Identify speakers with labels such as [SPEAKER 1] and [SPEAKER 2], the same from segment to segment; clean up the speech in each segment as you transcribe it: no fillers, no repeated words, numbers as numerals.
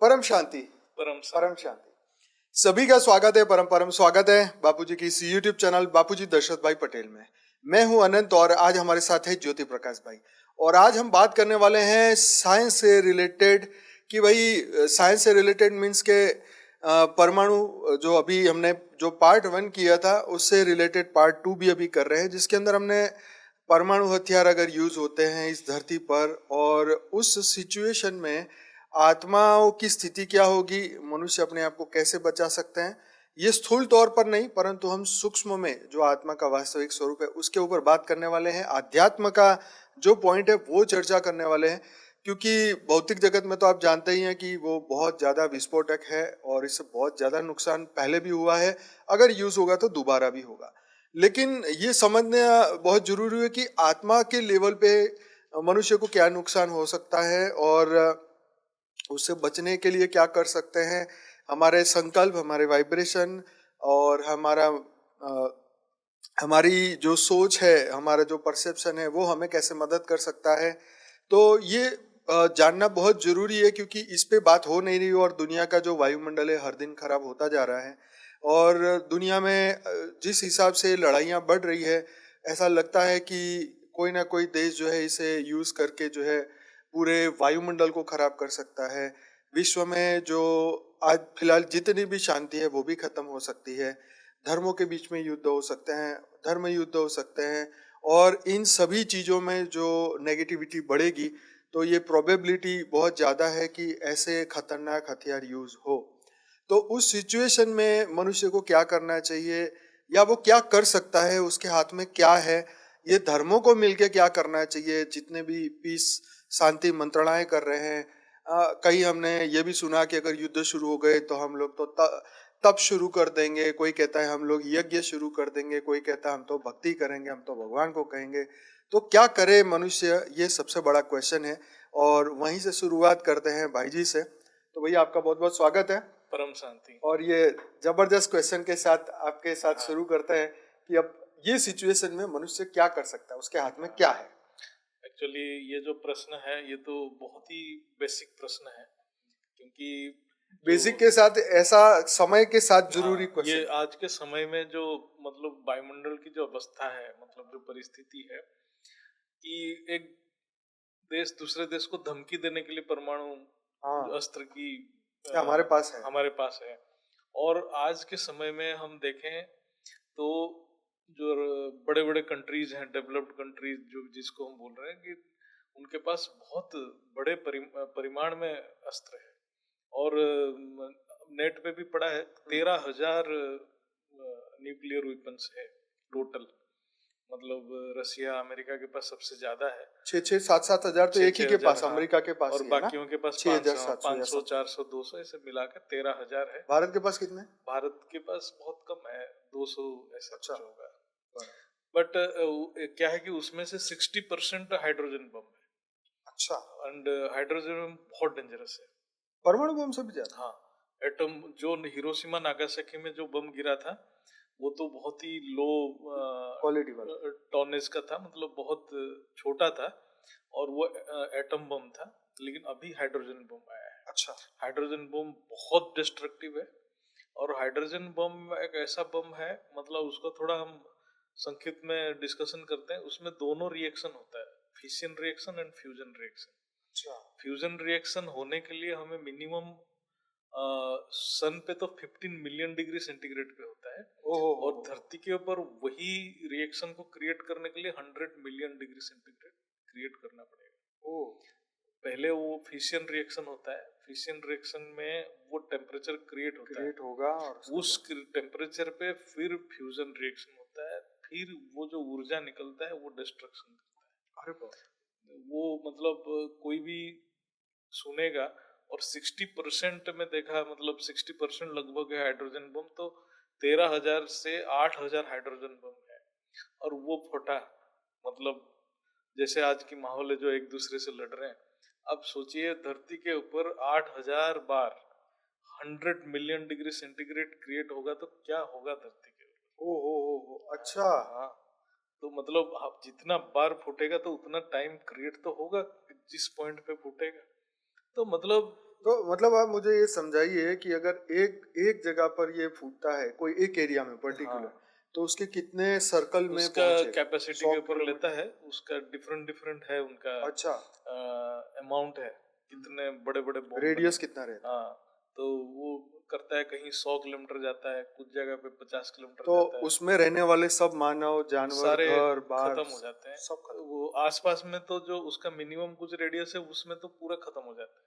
[SPEAKER 1] परम शांति।
[SPEAKER 2] परम
[SPEAKER 1] परम शांति। सभी का स्वागत है, परम परम स्वागत है बापूजी की इस यूट्यूब चैनल बापूजी दशरथ भाई पटेल में। मैं हूं अनंत और आज हमारे साथ है ज्योति प्रकाश भाई। और आज हम बात करने वाले हैं साइंस से रिलेटेड कि भाई साइंस से रिलेटेड मीन्स के परमाणु जो अभी हमने जो पार्ट 1 किया था उससे रिलेटेड पार्ट 2 भी अभी कर रहे हैं, जिसके अंदर हमने परमाणु हथियार अगर यूज होते हैं इस धरती पर और उस सिचुएशन में आत्माओं की स्थिति क्या होगी, मनुष्य अपने आप को कैसे बचा सकते हैं, ये स्थूल तौर पर नहीं परंतु हम सूक्ष्म में जो आत्मा का वास्तविक स्वरूप है उसके ऊपर बात करने वाले हैं। अध्यात्म का जो पॉइंट है वो चर्चा करने वाले हैं, क्योंकि भौतिक जगत में तो आप जानते ही हैं कि वो बहुत ज्यादा विस्फोटक है और इससे बहुत ज्यादा नुकसान पहले भी हुआ है, अगर यूज होगा तो दोबारा भी होगा। लेकिन ये समझना बहुत जरूरी है कि आत्मा के लेवल पे मनुष्य को क्या नुकसान हो सकता है और उससे बचने के लिए क्या कर सकते हैं। हमारे संकल्प, हमारे वाइब्रेशन और हमारी जो सोच है, हमारा जो परसेप्शन है वो हमें कैसे मदद कर सकता है। तो ये जानना बहुत जरूरी है, क्योंकि इस पे बात हो नहीं रही और दुनिया का जो वायुमंडल है हर दिन खराब होता जा रहा है और दुनिया में जिस हिसाब से लड़ाइयाँ बढ़ रही है, ऐसा लगता है कि कोई ना कोई देश जो है इसे यूज करके जो है पूरे वायुमंडल को खराब कर सकता है। विश्व में जो आज फिलहाल जितनी भी शांति है वो भी खत्म हो सकती है। धर्मों के बीच में युद्ध हो सकते हैं, धर्म युद्ध हो सकते हैं और इन सभी चीजों में जो नेगेटिविटी बढ़ेगी तो ये प्रोबेबिलिटी बहुत ज्यादा है कि ऐसे खतरनाक हथियार यूज हो। तो उस सिचुएशन में मनुष्य को क्या करना चाहिए या वो क्या कर सकता है, उसके हाथ में क्या है, ये धर्मों को मिलके क्या करना चाहिए। जितने भी पीस शांति मंत्रणाएं कर रहे हैं, कहीं हमने ये भी सुना कि अगर युद्ध शुरू हो गए तो हम लोग तो तप शुरू कर देंगे, कोई कहता है हम लोग यज्ञ शुरू कर देंगे, कोई कहता है हम तो भक्ति करेंगे, हम तो भगवान को कहेंगे। तो क्या करे मनुष्य, ये सबसे बड़ा क्वेश्चन है और वहीं से शुरुआत करते हैं भाई जी से। तो भैया आपका बहुत बहुत स्वागत है।
[SPEAKER 2] परम शांति।
[SPEAKER 1] और ये जबरदस्त क्वेश्चन के साथ आपके साथ शुरू करते हैं कि अब ये सिचुएशन में मनुष्य क्या कर सकता है, उसके हाथ में क्या है।
[SPEAKER 2] एक्चुअली ये जो प्रश्न है ये तो बहुत ही बेसिक प्रश्न है, क्योंकि
[SPEAKER 1] बेसिक के साथ ऐसा समय के साथ जरूरी
[SPEAKER 2] ये
[SPEAKER 1] क्वेश्चन।
[SPEAKER 2] आज के समय में जो मतलब वायुमंडल की जो अवस्था है, मतलब जो परिस्थिति है कि एक देश दूसरे देश को धमकी देने के लिए परमाणु
[SPEAKER 1] हाँ,
[SPEAKER 2] अस्त्र की
[SPEAKER 1] हमारे पास है।
[SPEAKER 2] हमारे पास है। और आज के समय में हम देखें तो जो बड़े बड़े कंट्रीज हैं, डेवलप्ड कंट्रीज जो जिसको हम बोल रहे हैं, कि उनके पास बहुत बड़े परिमाण में अस्त्र है। और नेट पे भी पड़ा है 13,000 न्यूक्लियर वेपन्स है टोटल। मतलब रसिया अमेरिका के पास सबसे ज्यादा है,
[SPEAKER 1] 6,000-7,000 तो एक ही के पास,
[SPEAKER 2] हाँ।
[SPEAKER 1] अमेरिका के पास
[SPEAKER 2] और
[SPEAKER 1] ही है ना।
[SPEAKER 2] बाकियों के पास
[SPEAKER 1] 6,700
[SPEAKER 2] 400 200 ऐसे मिलाकर 13,000 है।
[SPEAKER 1] भारत के पास कितने?
[SPEAKER 2] भारत के पास बहुत कम है, 200 ऐसा
[SPEAKER 1] अच्छा।
[SPEAKER 2] कुछ होगा। बट क्या है कि उसमें से 60% हाइड्रोजन बम है।
[SPEAKER 1] अच्छा।
[SPEAKER 2] एंड हाइड्रोजन बम बहुत डेंजरस है,
[SPEAKER 1] परमाणु बम से भी ज्यादा।
[SPEAKER 2] हाँ। एटम जो हिरोशिमा नागासाकी में जो बम गिरा था वो तो बहुत ही लो
[SPEAKER 1] क्वालिटी वाला
[SPEAKER 2] टॉनेज का था, मतलब बहुत छोटा था और वो एटम बम था। लेकिन अभी हाइड्रोजन बम आया है।
[SPEAKER 1] अच्छा।
[SPEAKER 2] हाइड्रोजन बम बहुत डिस्ट्रक्टिव है। और हाइड्रोजन बम एक ऐसा बम है, मतलब उसका थोड़ा हम संक्षिप्त में डिस्कशन करते हैं। उसमें दोनों रिएक्शन होता है, fission reaction and fusion reaction.
[SPEAKER 1] अच्छा।
[SPEAKER 2] फ्यूजन रिएक्शन होने के लिए हमें मिनिमम सन पे तो 15 मिलियन डिग्री सेंटीग्रेड पे होता है। और धरती के ऊपर वही रिएक्शन को क्रिएट करने के लिए 100 मिलियन डिग्री सेंटीग्रेड क्रिएट करना पड़ेगा। पहले वो फिशन रिएक्शन होता है, फिशन रिएक्शन में वो टेम्परेचर क्रिएट
[SPEAKER 1] होगा और
[SPEAKER 2] उस टेम्परेचर पे फिर फ्यूजन रिएक्शन होता है, फिर वो जो ऊर्जा निकलता है वो डिस्ट्रक्शन करता है। अरे वो मतलब कोई भी सुनेगा। और 60% में देखा, मतलब 60% लगभग है हाइड्रोजन बम। तो 13,000 से 8,000 हाइड्रोजन बम है। और वो फटा, मतलब जैसे आज की माहौल है जो एक दूसरे से लड़ रहे हैं। अब सोचिए धरती के ऊपर 8,000 बार 100 मिलियन डिग्री सेंटीग्रेड क्रिएट होगा तो क्या होगा धरती के ऊपर।
[SPEAKER 1] अच्छा।
[SPEAKER 2] हाँ, तो मतलब आप जितना बार फूटेगा तो उतना टाइम क्रिएट तो होगा जिस पॉइंट पे फूटेगा। तो मतलब
[SPEAKER 1] तो मतलब आप मुझे ये समझाइए कि अगर एक एक जगह पर ये फूटता है कोई एक एरिया में
[SPEAKER 2] हाँ,
[SPEAKER 1] पर्टिकुलर, तो उसके कितने सर्कल में
[SPEAKER 2] उसका
[SPEAKER 1] पहुंचेगा?
[SPEAKER 2] कैपेसिटी के
[SPEAKER 1] सौ
[SPEAKER 2] ऊपर लेता
[SPEAKER 1] किलोमीटर
[SPEAKER 2] है, उसका डिफरेंट डिफरेंट है उनका
[SPEAKER 1] अच्छा।
[SPEAKER 2] अमाउंट है, कितने बड़े बड़े बॉम्ब बने।
[SPEAKER 1] रेडियस कितना रहता है?
[SPEAKER 2] हाँ, तो वो करता है, कहीं 100 किलोमीटर जाता है, कुछ जगह पे 50 किलोमीटर
[SPEAKER 1] तो
[SPEAKER 2] जाता है।
[SPEAKER 1] उसमें रहने वाले सब मानव जानवर
[SPEAKER 2] सारे
[SPEAKER 1] घर बार
[SPEAKER 2] खत्म हो जाते हैं।
[SPEAKER 1] सब खत्म।
[SPEAKER 2] वो आसपास में तो जो उसका मिनिमम कुछ रेडियस है उसमें तो पूरा खत्म हो जाता है,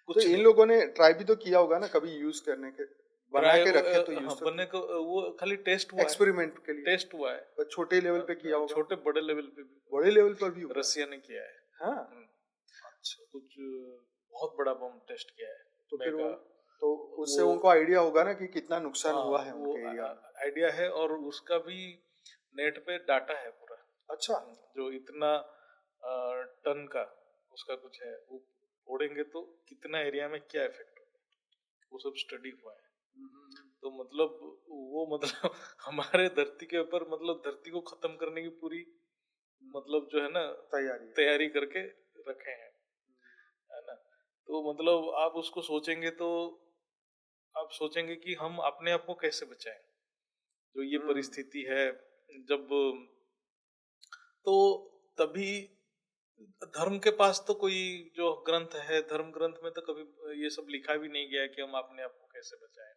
[SPEAKER 1] तो
[SPEAKER 2] कुछ
[SPEAKER 1] इन
[SPEAKER 2] नहीं।
[SPEAKER 1] लोगों ने ट्राई भी तो किया होगा ना कभी यूज करने के, बना
[SPEAKER 2] ट्राई,
[SPEAKER 1] के रखे तो
[SPEAKER 2] हाँ,
[SPEAKER 1] यूज तो
[SPEAKER 2] बनने
[SPEAKER 1] किया
[SPEAKER 2] को वो खाली टेस्ट हुआ है,
[SPEAKER 1] एक्सपेरिमेंट के लिए,
[SPEAKER 2] टेस्ट हुआ है।
[SPEAKER 1] पर छोटे लेवल पे किया होगा,
[SPEAKER 2] छोटे बड़े लेवल पे भी
[SPEAKER 1] बड़े लेवल पर भी हुआ है।
[SPEAKER 2] रसिया ने किया है।
[SPEAKER 1] हाँ।
[SPEAKER 2] हम्म, कुछ बहुत बड़ा बम टेस्ट किया है,
[SPEAKER 1] तो फिर वो
[SPEAKER 2] मेगा।
[SPEAKER 1] तो
[SPEAKER 2] वो
[SPEAKER 1] उससे उनको आइडिया होगा ना कि कितना नुकसान
[SPEAKER 2] हाँ,
[SPEAKER 1] हुआ है
[SPEAKER 2] वो
[SPEAKER 1] उनके एरिया में।
[SPEAKER 2] आइडिया है, और उसका भी नेट पे डाटा है पूरा।
[SPEAKER 1] अच्छा।
[SPEAKER 2] जो इतना टन का उसका कुछ है, वो फोड़ेंगे तो कितना एरिया में क्या इफेक्ट होगा, वो सब स्टडी हुआ है। तो मतलब वो मतलब हमारे धरती के ऊपर, मतलब धरती को खत्म करने की पूरी, मतलब जो है ना,
[SPEAKER 1] तैयारी है।
[SPEAKER 2] तैयारी करके रखे हैं, है ना। तो मतलब आप उसको सोचेंगे तो आप सोचेंगे कि हम अपने आप को कैसे बचाएं, जो ये
[SPEAKER 1] हम्म।
[SPEAKER 2] परिस्थिति है। जब तो तभी धर्म के पास तो कोई जो ग्रंथ है, धर्म ग्रंथ में तो कभी ये सब लिखा भी नहीं गया है कि हम अपने आप को कैसे बचाएं।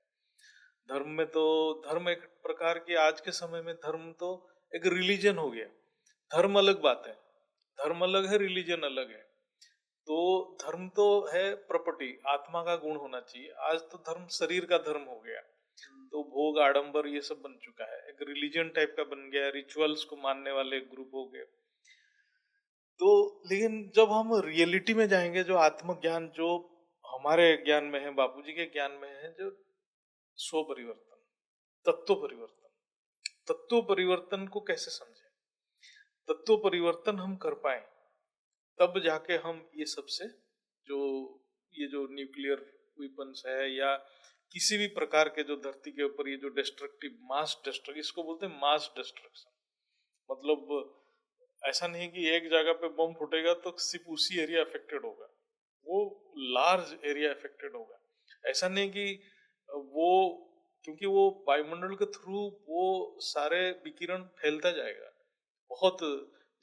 [SPEAKER 2] धर्म में तो, धर्म एक प्रकार की, आज के समय में धर्म तो एक रिलीजन हो गया। धर्म अलग बात है, धर्म अलग है, रिलीजन अलग है। तो धर्म तो है प्रॉपर्टी, आत्मा का गुण होना चाहिए। आज तो धर्म शरीर का धर्म हो गया, तो भोग आडंबर ये सब बन चुका है, एक रिलीजन टाइप का बन गया, रिचुअल्स को मानने वाले ग्रुप हो गए। तो लेकिन जब हम रियलिटी में जाएंगे, जो आत्मज्ञान जो हमारे ज्ञान में है, बापूजी के ज्ञान में है, जो स्व परिवर्तन, तत्व परिवर्तन, तत्व परिवर्तन को कैसे समझें, तत्व परिवर्तन हम कर पाए, तब जाके हम ये सबसे, जो ये जो न्यूक्लियर वेपन्स है या किसी भी प्रकार के जो धरती के ऊपर ये जो डिस्ट्रक्टिव मास डिस्ट्रक्ट, इसको बोलते हैं मास डिस्ट्रक्शन। मतलब ऐसा नहीं कि एक जगह पे बम फूटेगा तो सिर्फ उसी एरिया अफेक्टेड होगा, वो लार्ज एरिया अफेक्टेड होगा। ऐसा नहीं कि वो, क्योंकि वो वायुमंडल के थ्रू वो सारे विकिरण फैलता जाएगा बहुत।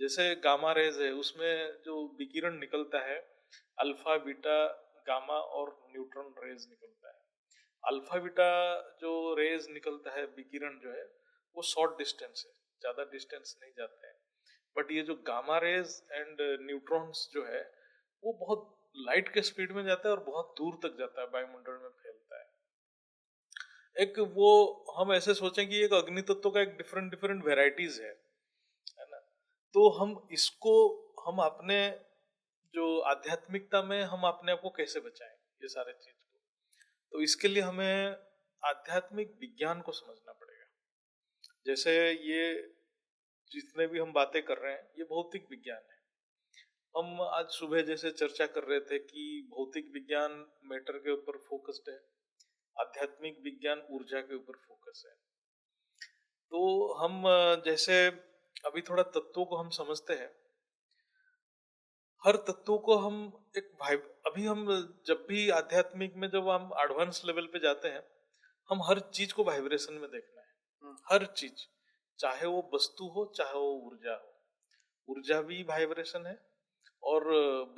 [SPEAKER 2] जैसे गामा रेज है, उसमें जो विकिरण निकलता है, अल्फा बीटा गामा और न्यूट्रॉन रेज निकलता है। अल्फा बीटा जो रेज निकलता है, विकिरण जो है, वो शॉर्ट डिस्टेंस है, ज्यादा डिस्टेंस नहीं जाते हैं। बट ये जो गामा रेज एंड न्यूट्रॉन्स जो है, वो बहुत लाइट के स्पीड में जाता है और बहुत दूर तक जाता है, वायुमंडल में फैलता है। एक वो, हम ऐसे सोचें कि एक अग्नि तत्व का एक डिफरेंट डिफरेंट वेराइटीज है ना। तो हम इसको, हम अपने जो आध्यात्मिकता में हम अपने आप को कैसे बचाएं ये सारे चीज को, तो इसके लिए हमें आध्यात्मिक विज्ञान को समझना पड़ेगा। जैसे ये जितने भी हम बातें कर रहे हैं, ये भौतिक विज्ञान है। हम आज सुबह जैसे चर्चा कर रहे थे कि भौतिक विज्ञान मैटर के ऊपर फोकस्ड है, आध्यात्मिक विज्ञान ऊर्जा के ऊपर फोकस है। तो हम जैसे अभी थोड़ा तत्वों को हम समझते हैं। हर तत्व को हम एक वाइब, अभी हम जब भी आध्यात्मिक में जब हम एडवांस लेवल पे जाते हैं, हम हर चीज को वाइब्रेशन में देखना है। हर चीज, चाहे वो वस्तु हो चाहे वो ऊर्जा हो, ऊर्जा भी वाइब्रेशन है और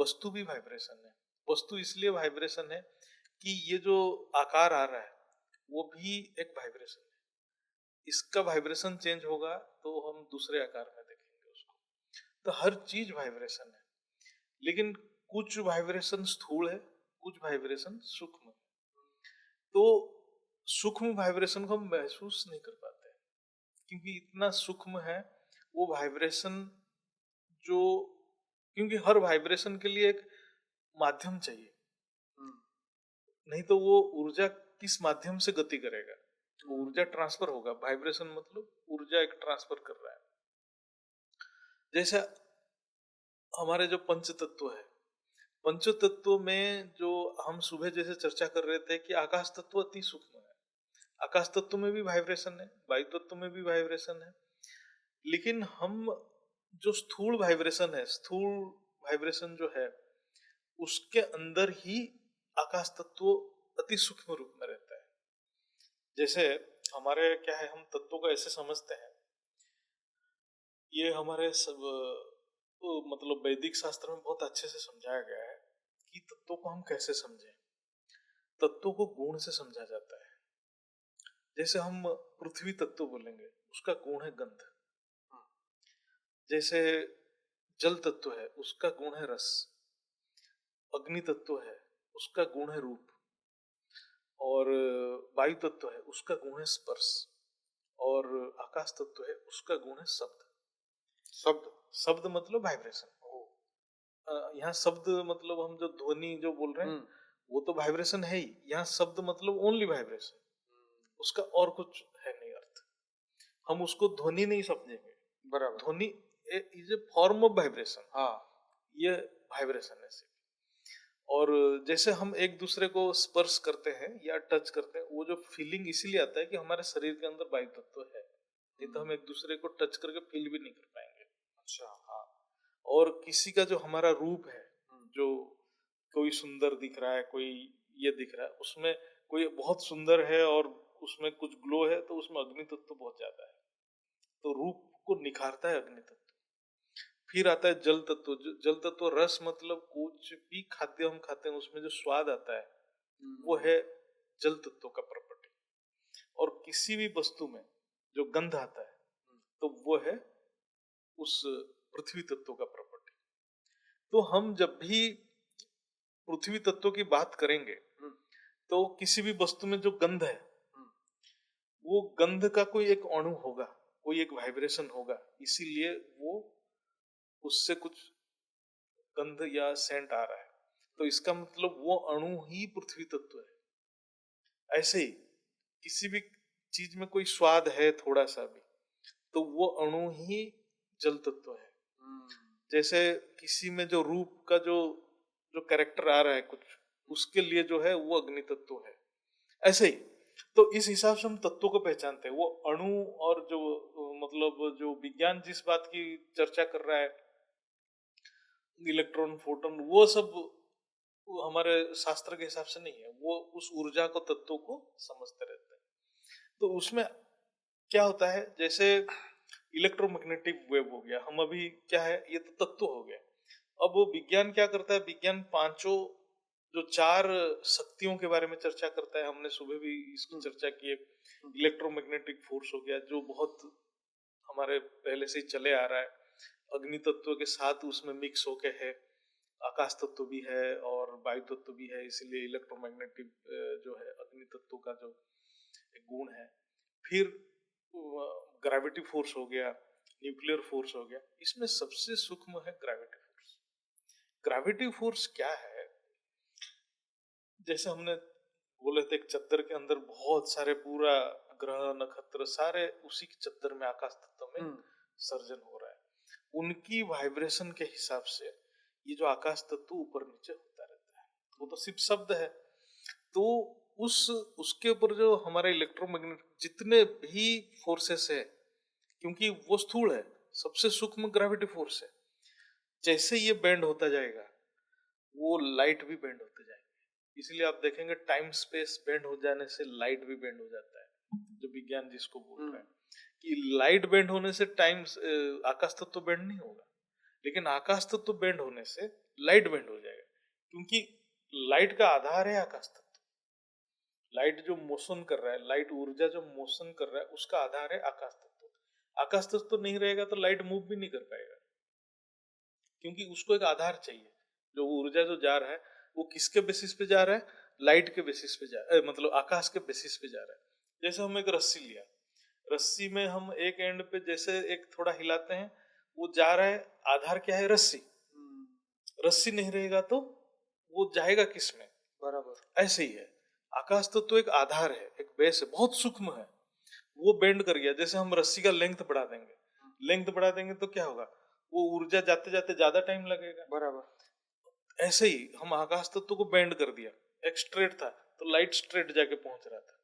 [SPEAKER 2] वस्तु भी वाइब्रेशन है। वस्तु इसलिए वाइब्रेशन है कि ये जो आकार आ रहा है वो भी एक वाइब्रेशन है। इसका वाइब्रेशन चेंज होगा तो हम दूसरे आकार में देखेंगे उसको। तो हर चीज वाइब्रेशन है, लेकिन कुछ वाइब्रेशन स्थूल है, कुछ वाइब्रेशन सूक्ष्म है। तो सूक्ष्म वाइब्रेशन को हम महसूस नहीं कर पाते हैं, क्योंकि इतना सूक्ष्म है वो वाइब्रेशन जो, क्योंकि हर वाइब्रेशन के लिए एक माध्यम चाहिए, नहीं तो वो ऊर्जा किस माध्यम से गति करेगा। ऊर्जा ट्रांसफर होगा, वाइब्रेशन मतलब ऊर्जा एक ट्रांसफर कर रहा है। जैसे हमारे जो पंच तत्व है, पंच तत्व में जो हम सुबह जैसे चर्चा कर रहे थे कि आकाश तत्व अति सूक्ष्म है, आकाश तत्व में भी वाइब्रेशन है, वायु तत्व में भी वाइब्रेशन है। लेकिन हम जो स्थूल वाइब्रेशन है, स्थूल वाइब्रेशन जो है, उसके अंदर ही आकाश तत्व अति सूक्ष्म रूप में रहता है। जैसे हमारे क्या है, हम तत्वों को ऐसे समझते हैं, ये हमारे सब मतलब वैदिक शास्त्र में बहुत अच्छे से समझाया गया है कि तत्वों को हम कैसे समझें। तत्वों को गुण से समझा जाता है। जैसे हम पृथ्वी तत्व बोलेंगे, उसका गुण है गंध। जैसे जल तत्व है, उसका गुण है रस। अग्नि तत्व है, उसका गुण है रूप। और वायु तत्व है, उसका गुण है स्पर्श। और आकाश तत्व है, उसका गुण है शब्द।
[SPEAKER 1] शब्द
[SPEAKER 2] शब्द मतलब वाइब्रेशन। यहाँ शब्द मतलब हम जो ध्वनि जो बोल रहे हैं वो तो वाइब्रेशन है ही। यहाँ शब्द मतलब ओनली वाइब्रेशन, उसका और कुछ है नहीं अर्थ। हम उसको ध्वनि नहीं समझेंगे।
[SPEAKER 1] बराबर।
[SPEAKER 2] ध्वनि is a form of vibration.
[SPEAKER 1] हाँ,
[SPEAKER 2] ये वाइब्रेशन है सिर्फ। और जैसे हम एक दूसरे को स्पर्श करते हैं या टच करते हैं, वो जो फीलिंग इसीलिए आता है कि हमारे शरीर के अंदर वायु तत्व है। नहीं तो हम एक दूसरे को टच करके फील भी नहीं कर पाएंगे।
[SPEAKER 1] अच्छा।
[SPEAKER 2] हाँ। और किसी का जो हमारा रूप है, जो कोई सुंदर दिख रहा है, कोई ये दिख रहा है, उसमें कोई बहुत सुंदर है और उसमें कुछ ग्लो है, तो उसमें अग्नि तत्व बहुत ज्यादा है, तो रूप को निखारता है अग्नि तत्व। फिर आता है जल तत्व। जल तत्व रस मतलब कुछ भी खाद्य हम खाते हैं उसमें जो स्वाद आता है, वो है जल तत्व का प्रॉपर्टी। और किसी भी वस्तु में जो गंध आता है, तो वो है उस पृथ्वी तत्व का प्रॉपर्टी। तो हम जब भी पृथ्वी तत्व की बात करेंगे, तो किसी भी वस्तु में जो गंध है, वो गंध का कोई एक अणु होगा, कोई एक वाइब्रेशन होगा, इसीलिए वो उससे कुछ गंध या सेंट आ रहा है। तो इसका मतलब वो अणु ही पृथ्वी तत्व है। ऐसे ही किसी भी चीज में कोई स्वाद है थोड़ा सा भी, तो वो अणु ही जल तत्व है। जैसे किसी में जो रूप का जो जो कैरेक्टर आ रहा है कुछ, उसके लिए जो है वो अग्नि तत्व है। ऐसे ही तो इस हिसाब से हम तत्वों को पहचानते हैं। वो अणु और जो मतलब जो विज्ञान जिस बात की चर्चा कर रहा है, इलेक्ट्रॉन फोटोन, वो सब वो हमारे शास्त्र के हिसाब से नहीं है। वो उस ऊर्जा को, तत्वों को समझते रहते हैं। तो उसमें क्या होता है, जैसे इलेक्ट्रोमैग्नेटिक वेव हो गया, हम अभी क्या है, ये तो तत्व हो गया। अब विज्ञान क्या करता है, विज्ञान पांचों जो चार शक्तियों के बारे में चर्चा करता है। हमने सुबह भी इसकी चर्चा की है। इलेक्ट्रोमैग्नेटिक फोर्स हो गया, जो बहुत हमारे पहले से ही चले आ रहा है। अग्नि तत्व के साथ उसमें मिक्स होके है। आकाश तत्व भी है और वायु तत्व भी है, इसीलिए इलेक्ट्रोमैग्नेटिक जो है अग्नि तत्व का जो एक गुण है। फिर ग्रेविटी फोर्स हो गया, न्यूक्लियर फोर्स हो गया। इसमें सबसे सूक्ष्म है ग्रेविटी फोर्स। ग्रेविटी फोर्स क्या है, जैसे हमने बोले थे, एक चद्दर के अंदर बहुत सारे पूरा ग्रह नक्षत्र सारे उसी की चद्दर में, आकाश तत्व में सर्जन हो रहा है। उनकी वाइब्रेशन के हिसाब से ये जो आकाश तत्व ऊपर नीचे होता रहता है। वो तो सिर्फ शब्द है। तो उसके ऊपर जो हमारे इलेक्ट्रोमैग्नेटिक जितने भी फोर्सेस है, क्योंकि वो स्थूल है, सबसे सूक्ष्म ग्रेविटी फोर्स है। जैसे ये बेंड होता जाएगा, वो लाइट भी बेंड होते जाएंगे। इसलिए आप देखेंगे टाइम स्पेस बेंड हो जाने से लाइट भी बेंड हो जाता है, जो विज्ञान जिसको बोल रहा है कि लाइट बेंड होने से टाइम आकाश तत्व बेंड नहीं होगा, लेकिन आकाश तत्व बेंड होने से लाइट बेंड हो जाएगा। क्योंकि लाइट का आधार है आकाश तत्व। लाइट जो मोशन कर रहा है, लाइट ऊर्जा जो मोशन कर रहा है, उसका आधार है आकाश तत्व। आकाश तत्व नहीं रहेगा तो लाइट मूव भी नहीं कर पाएगा, क्योंकि उसको एक आधार चाहिए। जो ऊर्जा जो जा रहा है, वो किसके बेसिस पे जा रहा है, लाइट के बेसिस पे जा रहा है, मतलब आकाश के बेसिस पे जा रहा है। जैसे हम एक रस्सी लिया, रस्सी में हम एक एंड पे जैसे एक थोड़ा हिलाते हैं, वो जा रहा है, आधार क्या है, रस्सी। रस्सी नहीं रहेगा तो वो जाएगा किस में, बराबर। ऐसे ही है आकाश तो एक आधार है, एक बेस है, बहुत सूक्ष्म है। वो बेंड कर गया, जैसे हम रस्सी का लेंथ बढ़ा देंगे, लेंथ बढ़ा देंगे तो क्या होगा, वो ऊर्जा जाते जाते ज्यादा टाइम लगेगा, बराबर। ऐसे ही हम आकाश तत्व को बेंड कर दिया। एक स्ट्रेट था तो लाइट स्ट्रेट जाके पहुंच रहा था।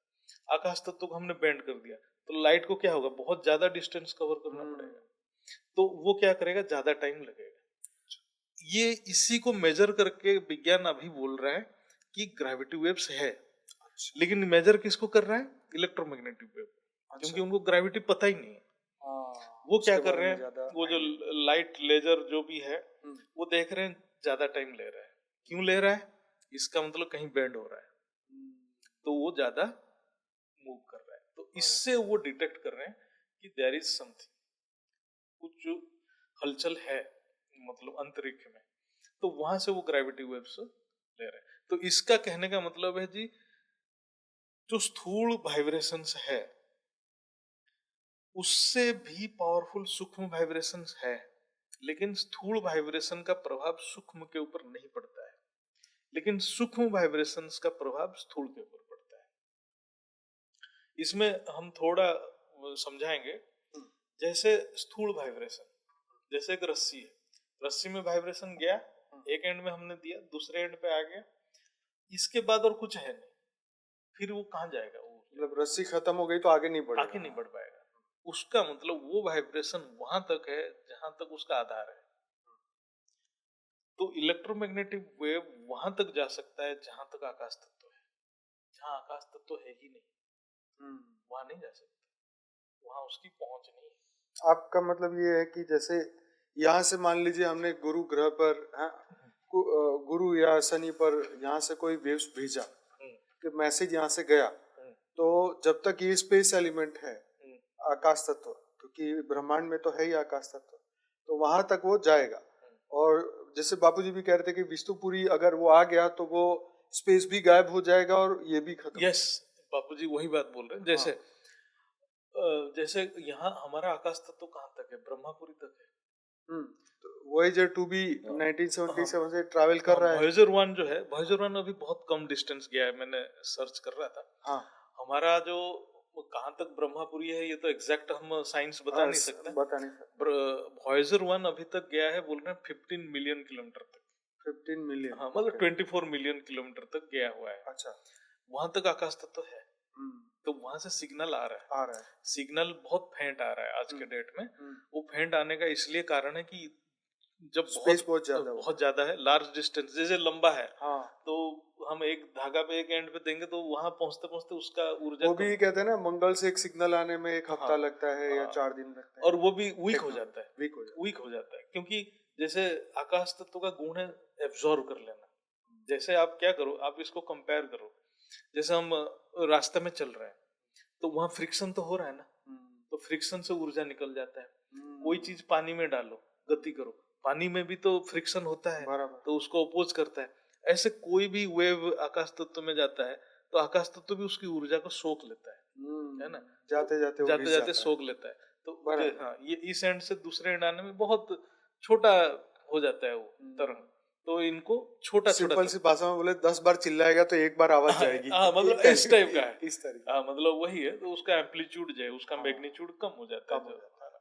[SPEAKER 2] आकाश तत्व को हमने बेंड कर दिया तो लाइट को क्या होगा, बहुत ज्यादा डिस्टेंस कवर करना पड़ेगा, तो वो क्या करेगा, ज्यादा टाइम लगेगा। ये इसी को मेजर करके विज्ञान अभी बोल रहा है कि ग्रेविटी वेव्स है,
[SPEAKER 1] अच्छा
[SPEAKER 2] लेकिन मेजर किसको कर रहा है? इलेक्ट्रोमैग्नेटिक वेव, क्योंकि
[SPEAKER 1] अच्छा
[SPEAKER 2] उनको ग्रेविटी पता ही नहीं है।
[SPEAKER 1] हाँ
[SPEAKER 2] वो क्या
[SPEAKER 1] उसके
[SPEAKER 2] कर
[SPEAKER 1] बारे
[SPEAKER 2] रहे
[SPEAKER 1] में
[SPEAKER 2] हैं,
[SPEAKER 1] ज्यादा
[SPEAKER 2] वो जो
[SPEAKER 1] आइडिया
[SPEAKER 2] लाइट लेजर जो भी है
[SPEAKER 1] हम्म
[SPEAKER 2] वो देख रहे हैं ज्यादा टाइम ले रहा है। क्यों ले रहा है? इसका मतलब कहीं बेंड हो रहा है,
[SPEAKER 1] हम्म,
[SPEAKER 2] तो वो ज्यादा मूव कर रहा है। तो इससे वो डिटेक्ट कर रहे हैं कि देयर इज समथिंग, कुछ जो हलचल है मतलब अंतरिक्ष में, तो वहां से वो ग्रेविटी वेव्स ले रहे हैं। तो इसका कहने का मतलब है जी, जो स्थूल वाइब्रेशंस है उससे भी पावरफुल सूक्ष्म वाइब्रेशंस है, लेकिन स्थूल वाइब्रेशन का प्रभाव सूक्ष्म के ऊपर नहीं पड़ता है, लेकिन सूक्ष्म वाइब्रेशंस का प्रभाव स्थूल के ऊपर पड़ता है। इसमें हम थोड़ा समझाएंगे। जैसे स्थूल वाइब्रेशन, जैसे एक रस्सी है, रस्सी में वाइब्रेशन गया, एक एंड में हमने दिया, दूसरे एंड पे आ गया, इसके बाद और कुछ है नहीं, फिर वो कहाँ जाएगा? वो
[SPEAKER 1] मतलब रस्सी खत्म हो गई तो आगे नहीं बढ़ेगा।
[SPEAKER 2] आगे नहीं बढ़ पाएगा। उसका मतलब वो वाइब्रेशन वहां तक है जहां तक उसका आधार है। तो इलेक्ट्रोमैग्नेटिक वेव वहां तक जा सकता है जहां तक आकाश तत्व है। जहां आकाश तत्व है ही नहीं, वहां नहीं जा सकता, वहां उसकी पहुंच नहीं है।
[SPEAKER 1] आपका मतलब ये है कि जैसे यहाँ से मान लीजिए हमने गुरु ग्रह पर हाँ, गुरु या शनि पर यहाँ से कोई वेव्स भेजा
[SPEAKER 2] हम्म,
[SPEAKER 1] कि मैसेज यहाँ से गया,
[SPEAKER 2] हम्म,
[SPEAKER 1] तो जब तक ये स्पेस एलिमेंट है,
[SPEAKER 2] हम्म,
[SPEAKER 1] आकाश तत्व, क्योंकि ब्रह्मांड में तो है ही आकाश तत्व, तो वहां तक वो जाएगा। और जैसे बापूजी भी कह रहे थे कि विष्णुपुरी अगर वो आ गया तो वो स्पेस भी गायब हो जाएगा और ये भी खत्म।
[SPEAKER 2] यस, बापूजी वही बात बोल रहे हैं। जैसे
[SPEAKER 1] हाँ
[SPEAKER 2] जैसे यहाँ हमारा आकाश तत्व कहाँ तक है? ब्रह्मापुरी तक है।
[SPEAKER 1] तो वोएजर 2B
[SPEAKER 2] हाँ,
[SPEAKER 1] 1977 से ट्रैवल कर रहा है।
[SPEAKER 2] वॉयेजर 1 जो है, वॉयेजर 1 अभी बहुत कम डिस्टेंस गया है, मैंने सर्च कर रहा था।
[SPEAKER 1] हाँ
[SPEAKER 2] हमारा जो कहाँ तक ब्रह्मापुरी है ये तो एग्जैक्ट हम साइंस बता नहीं सकते।
[SPEAKER 1] बता नहीं सकता।
[SPEAKER 2] वॉयेजर 1 अभी तक गया है, बोल रहे हैं 15 मिलियन किलोमीटर तक।
[SPEAKER 1] 15 मिलियन,
[SPEAKER 2] हाँ, मतलब 24 मिलियन किलोमीटर तक गया हुआ है।
[SPEAKER 1] अच्छा
[SPEAKER 2] वहां तक आकाश तत्व है, तो वहां से सिग्नल आ रहा है।
[SPEAKER 1] आ रहा है।
[SPEAKER 2] सिग्नल बहुत फेंट आ रहा है आज के डेट में।
[SPEAKER 1] हम्म,
[SPEAKER 2] वो फेंट आने का इसलिए कारण है कि जब
[SPEAKER 1] स्पेस बहुत ज्यादा
[SPEAKER 2] बहुत ज्यादा है, लार्ज डिस्टेंस जैसे लंबा है,
[SPEAKER 1] हाँ
[SPEAKER 2] तो हम एक धागा पे एक एंड पे देंगे तो वहां पहुंचते पहुंचते उसका ऊर्जा
[SPEAKER 1] वो भी कहते हैं ना, मंगल से एक सिग्नल आने में एक हफ्ता
[SPEAKER 2] हाँ,
[SPEAKER 1] लगता है या
[SPEAKER 2] हाँ,
[SPEAKER 1] 4 दिन लगते हैं।
[SPEAKER 2] और वो भी वीक हो
[SPEAKER 1] टेक्नोलॉजी
[SPEAKER 2] जाता है,
[SPEAKER 1] वीक हो जाता
[SPEAKER 2] वीक हो जाता है, क्योंकि जैसे आकाश तत्व का गुण है एब्जॉर्ब कर लेना। जैसे आप क्या करो, आप इसको कंपेयर करो, जैसे हम रास्ते में चल रहे हैं तो वहां फ्रिक्शन तो हो रहा है ना,
[SPEAKER 1] है।
[SPEAKER 2] तो फ्रिक्शन से ऊर्जा निकल जाता है। कोई चीज पानी में डालो, गति करो, पानी में भी तो फ्रिक्शन होता है,
[SPEAKER 1] बराबर।
[SPEAKER 2] तो उसको अपोज करता है। ऐसे कोई भी वेव आकाश तत्व में जाता है तो आकाश तत्व भी उसकी ऊर्जा को सोख लेता है ना,
[SPEAKER 1] जाते जाते वो
[SPEAKER 2] जाते
[SPEAKER 1] घिस
[SPEAKER 2] जाते
[SPEAKER 1] जाता है।
[SPEAKER 2] सोख लेता है। तो
[SPEAKER 1] बराबर।
[SPEAKER 2] हाँ, ये इस एंड से दूसरे एंड आने में बहुत छोटा हो जाता है वो तरंग, तो इनको छोटा छोटा
[SPEAKER 1] सिंपल सी भाषा में बोले 10 बार चिल्लाएगा तो एक बार आवाज जाएगी।
[SPEAKER 2] हाँ, मतलब इस टाइप का है।
[SPEAKER 1] इस तरीके।
[SPEAKER 2] हाँ, मतलब वही है, तो उसका एम्पलीट्यूड जो है, उसका
[SPEAKER 1] हाँ,
[SPEAKER 2] मैग्नीट्यूड कम हो जाता है
[SPEAKER 1] कम हो
[SPEAKER 2] जो
[SPEAKER 1] जाता
[SPEAKER 2] है ना।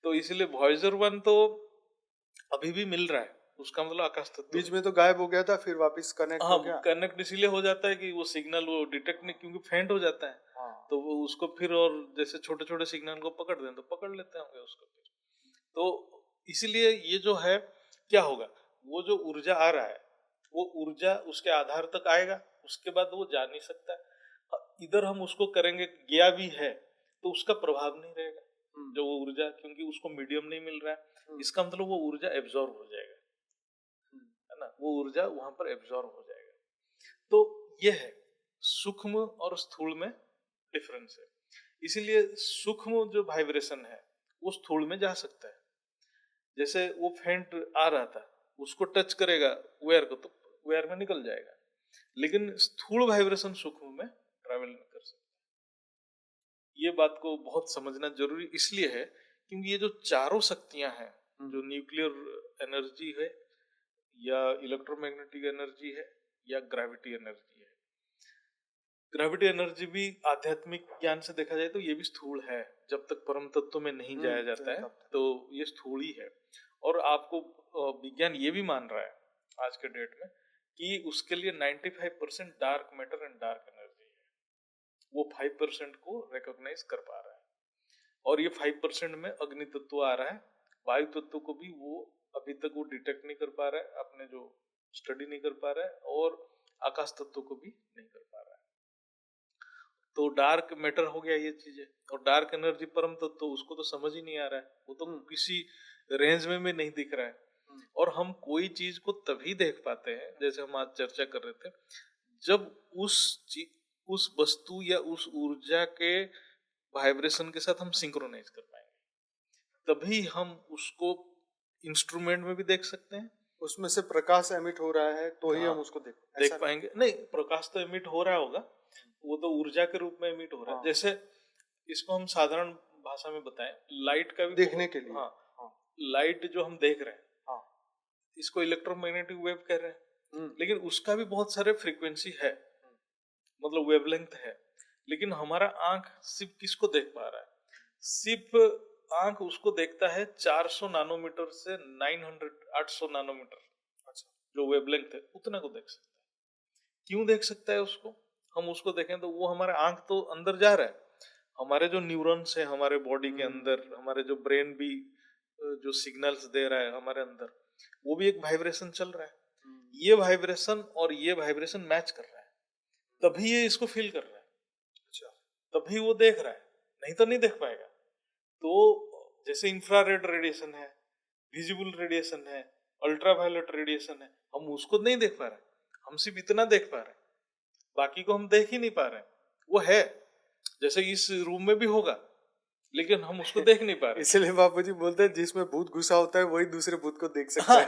[SPEAKER 2] तो इसलिए वॉयेजर 1 तो अभी भी मिल रहा है, उसका मतलब आकाश तत्व
[SPEAKER 1] बीच में तो गायब हो गया था, फिर वापस कनेक्ट
[SPEAKER 2] हाँ,
[SPEAKER 1] हो गया।
[SPEAKER 2] कनेक्ट इसलिए हो जाता है कि वो सिग्नल वो डिटेक्ट नहीं, क्योंकि फेंट हो जाता है,
[SPEAKER 1] हाँ
[SPEAKER 2] तो वो उसको फिर, और जैसे छोटे छोटे सिग्नल को पकड़ दें तो पकड़ लेते होंगे उसको फिर। तो इसलिए ये जो है क्या होगा, वो जो ऊर्जा आ रहा है वो ऊर्जा उसके आधार तक आएगा, उसके बाद वो जा नहीं सकता है। इधर हम उसको करेंगे, गया भी है तो उसका प्रभाव नहीं रहेगा जो वो ऊर्जा, क्योंकि उसको मीडियम नहीं मिल रहा है, इसका मतलब वो ऊर्जा एब्जॉर्ब हो जाएगा, है ना, वो ऊर्जा वहां पर एब्जॉर्ब हो जाएगा। तो ये है सूक्ष्म और स्थूल में डिफरेंस है। इसीलिए सूक्ष्म जो वाइब्रेशन है वो स्थूल में जा सकता है। जैसे वो फेंट आ रहा था, उसको टच करेगा वेयर को तो वेयर में निकल जाएगा, लेकिन स्थूल वाइब्रेशन सूक्ष्म में ट्रैवल नहीं कर सकता। ये बात को बहुत समझना जरूरी इसलिए है क्योंकि ये जो चारों शक्तियां हैं, जो न्यूक्लियर एनर्जी है या इलेक्ट्रोमैग्नेटिक एनर्जी है या ग्रेविटी एनर्जी है, ग्रेविटी एनर्जी भी आध्यात्मिक ज्ञान से देखा जाए तो ये भी स्थूल है, जब तक परम तत्व में नहीं जाया जाता है तो ये स्थूल ही है। और आपको विज्ञान ये भी मान रहा है आज के डेट में कि उसके लिए 95% dark matter and dark energy है, वो 5% को रिकॉग्नाइज कर पा रहा है। और ये 5% में अग्नि तत्व आ रहा है, वायु तत्व को भी वो अभी तक वो डिटेक्ट नहीं कर पा रहा है, अपने जो स्टडी नहीं कर पा रहा है, और आकाश तत्व को भी नहीं कर पा रहा है। तो डार्क मैटर हो गया ये चीजें, और डार्क एनर्जी परम तत्व तो उसको तो समझ ही नहीं आ रहा है, वो तो किसी रेंज में भी नहीं दिख रहा है। और हम कोई चीज को तभी देख पाते हैं, जैसे हम आज चर्चा कर रहे थे, जब उस वस्तु या उस ऊर्जा के वाइब्रेशन के साथ हम सिंक्रोनाइज कर पाएंगे, तभी हम उसको इंस्ट्रूमेंट में भी देख सकते हैं।
[SPEAKER 1] उसमें से प्रकाश एमिट हो रहा है तो ही
[SPEAKER 2] हाँ,
[SPEAKER 1] हम उसको
[SPEAKER 2] देख पाएंगे। नहीं, प्रकाश तो एमिट हो रहा होगा, वो तो ऊर्जा के रूप में एमिट हो रहा है। जैसे इसको हम साधारण भाषा में बताएं, लाइट का भी
[SPEAKER 1] देखने के लिए।
[SPEAKER 2] लाइट जो हम देख रहे हैं, इसको इलेक्ट्रोमैग्नेटिक वेव कह रहे हैं, लेकिन उसका भी बहुत सारे फ्रीक्वेंसी है, मतलब वेवलेंथ है। लेकिन हमारा आंख सिर्फ किसको देख पा रहा है? सिर्फ आंख उसको देखता है 400 नैनोमीटर से 800 नैनोमीटर, जो वेवलेंथ है उतना को देख सकता है। क्यों देख सकता है उसको? हम उसको देखें तो वो हमारा आंख तो अंदर जा रहा है, हमारे जो न्यूरॉन्स है हमारे बॉडी के अंदर, हमारे जो ब्रेन भी जो सिग्नल्स दे रहा है हमारे अंदर, वो भी एक वाइब्रेशन चल रहा है। ये वाइब्रेशन और ये वाइब्रेशन मैच कर रहा है, तभी ये इसको फील कर रहा है। अच्छा, तभी वो देख रहा है, नहीं तो नहीं देख पाएगा। तो जैसे इंफ्रारेड रेडिएशन है, विजिबल रेडिएशन है, अल्ट्रावायलेट रेडिएशन है, हम उसको नहीं देख पा रहे, हम सिर्फ इतना देख पा रहे हैं, बाकी को हम देख ही नहीं पा रहे। वो है, जैसे इस रूम में भी होगा, लेकिन हम उसको देख नहीं पा रहे।
[SPEAKER 1] इसलिए बापूजी बोलते हैं जिसमें भूत घुसा होता है वही दूसरे भूत को देख सकता है।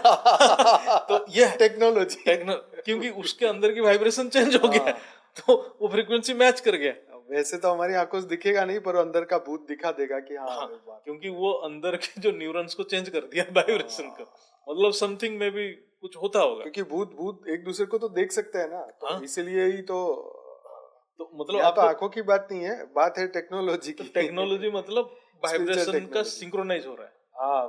[SPEAKER 2] तो ये
[SPEAKER 1] टेक्नोलॉजी,
[SPEAKER 2] क्योंकि उसके अंदर की वाइब्रेशन चेंज हो गया, तो वो फ्रीक्वेंसी मैच कर गया।
[SPEAKER 1] वैसे तो हमारी आंखों से दिखेगा नहीं, पर अंदर का भूत दिखा देगा कि हाँ,
[SPEAKER 2] क्योंकि वो अंदर के जो न्यूरॉन्स को चेंज कर दिया वाइब्रेशन का, मतलब समथिंग में भी कुछ होता होगा।
[SPEAKER 1] क्योंकि भूत एक दूसरे को तो देख सकते हैं ना, तो इसीलिए ही तो
[SPEAKER 2] मतलब
[SPEAKER 1] आप आंखों की बात नहीं है, बात है टेक्नोलॉजी की।
[SPEAKER 2] टेक्नोलॉजी मतलब वाइब्रेशन का सिंक्रोनाइज हो रहा है।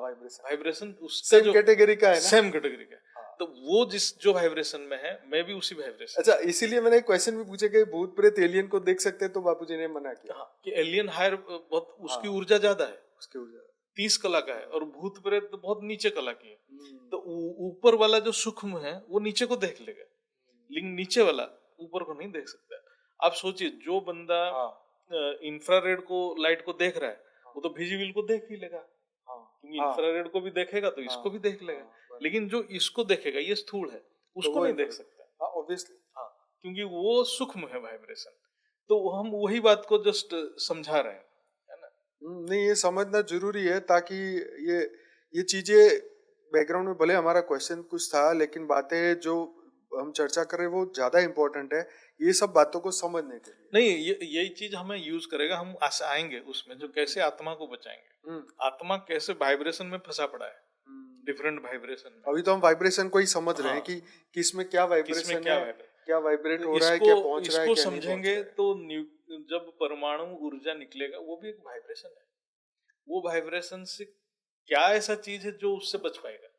[SPEAKER 2] वाइब्रेशन उसका
[SPEAKER 1] सेम कैटेगरी का है ना,
[SPEAKER 2] सेम कैटेगरी का। तो वो जो वाइब्रेशन में है, मैं भी उसी वाइब्रेशन।
[SPEAKER 1] अच्छा, इसीलिए मैंने एक क्वेश्चन भी पूछा कि भूत प्रेत एलियन को देख सकते हैं, तो बापूजी ने मना किया
[SPEAKER 2] कि एलियन हायर बहुत, उसकी ऊर्जा ज्यादा है,
[SPEAKER 1] उसकी ऊर्जा
[SPEAKER 2] 30 कला का है, और भूत प्रेत बहुत नीचे कला की है। तो ऊपर वाला जो सूक्ष्म है वो नीचे को देख लेगा, लेकिन नीचे वाला ऊपर को नहीं देख सकता। आप सोचिए, जो बंदा इंफ्रारेड को लाइट को देख रहा है, वो तो विजिबल को देख ही लेगा, क्योंकि इंफ्रारेड को भी देखेगा तो इसको भी देख लेगा। लेकिन जो इसको देखेगा, ये स्थूल है, उसको नहीं देख सकता,
[SPEAKER 1] ऑब्वियसली,
[SPEAKER 2] क्योंकि वो सूक्ष्म है वाइब्रेशन। तो हम वही बात को जस्ट समझा रहे हैं, है ना?
[SPEAKER 1] नहीं, ये समझना जरूरी है, ताकि ये चीजें बैकग्राउंड में, भले हमारा क्वेश्चन कुछ था, लेकिन बातें जो हम चर्चा कर रहे हैं वो ज्यादा इंपॉर्टेंट है, ये सब बातों को समझने के लिए।
[SPEAKER 2] नहीं, यही चीज हमें यूज करेगा, हम आएंगे उसमें, जो कैसे आत्मा को बचाएंगे, आत्मा कैसे वाइब्रेशन में फंसा पड़ा है, डिफरेंट वाइब्रेशन में।
[SPEAKER 1] अभी तो हम वाइब्रेशन को ही समझ रहे हैं कि किसमें क्या वाइब्रेशन है, क्या वाइब्रेट हो रहा है, क्या पहुंच रहा है,
[SPEAKER 2] इसको समझेंगे तो जब परमाणु ऊर्जा निकलेगा, वो भी एक वाइब्रेशन है। वो वाइब्रेशन से क्या ऐसा चीज है जो उससे बच पाएगा?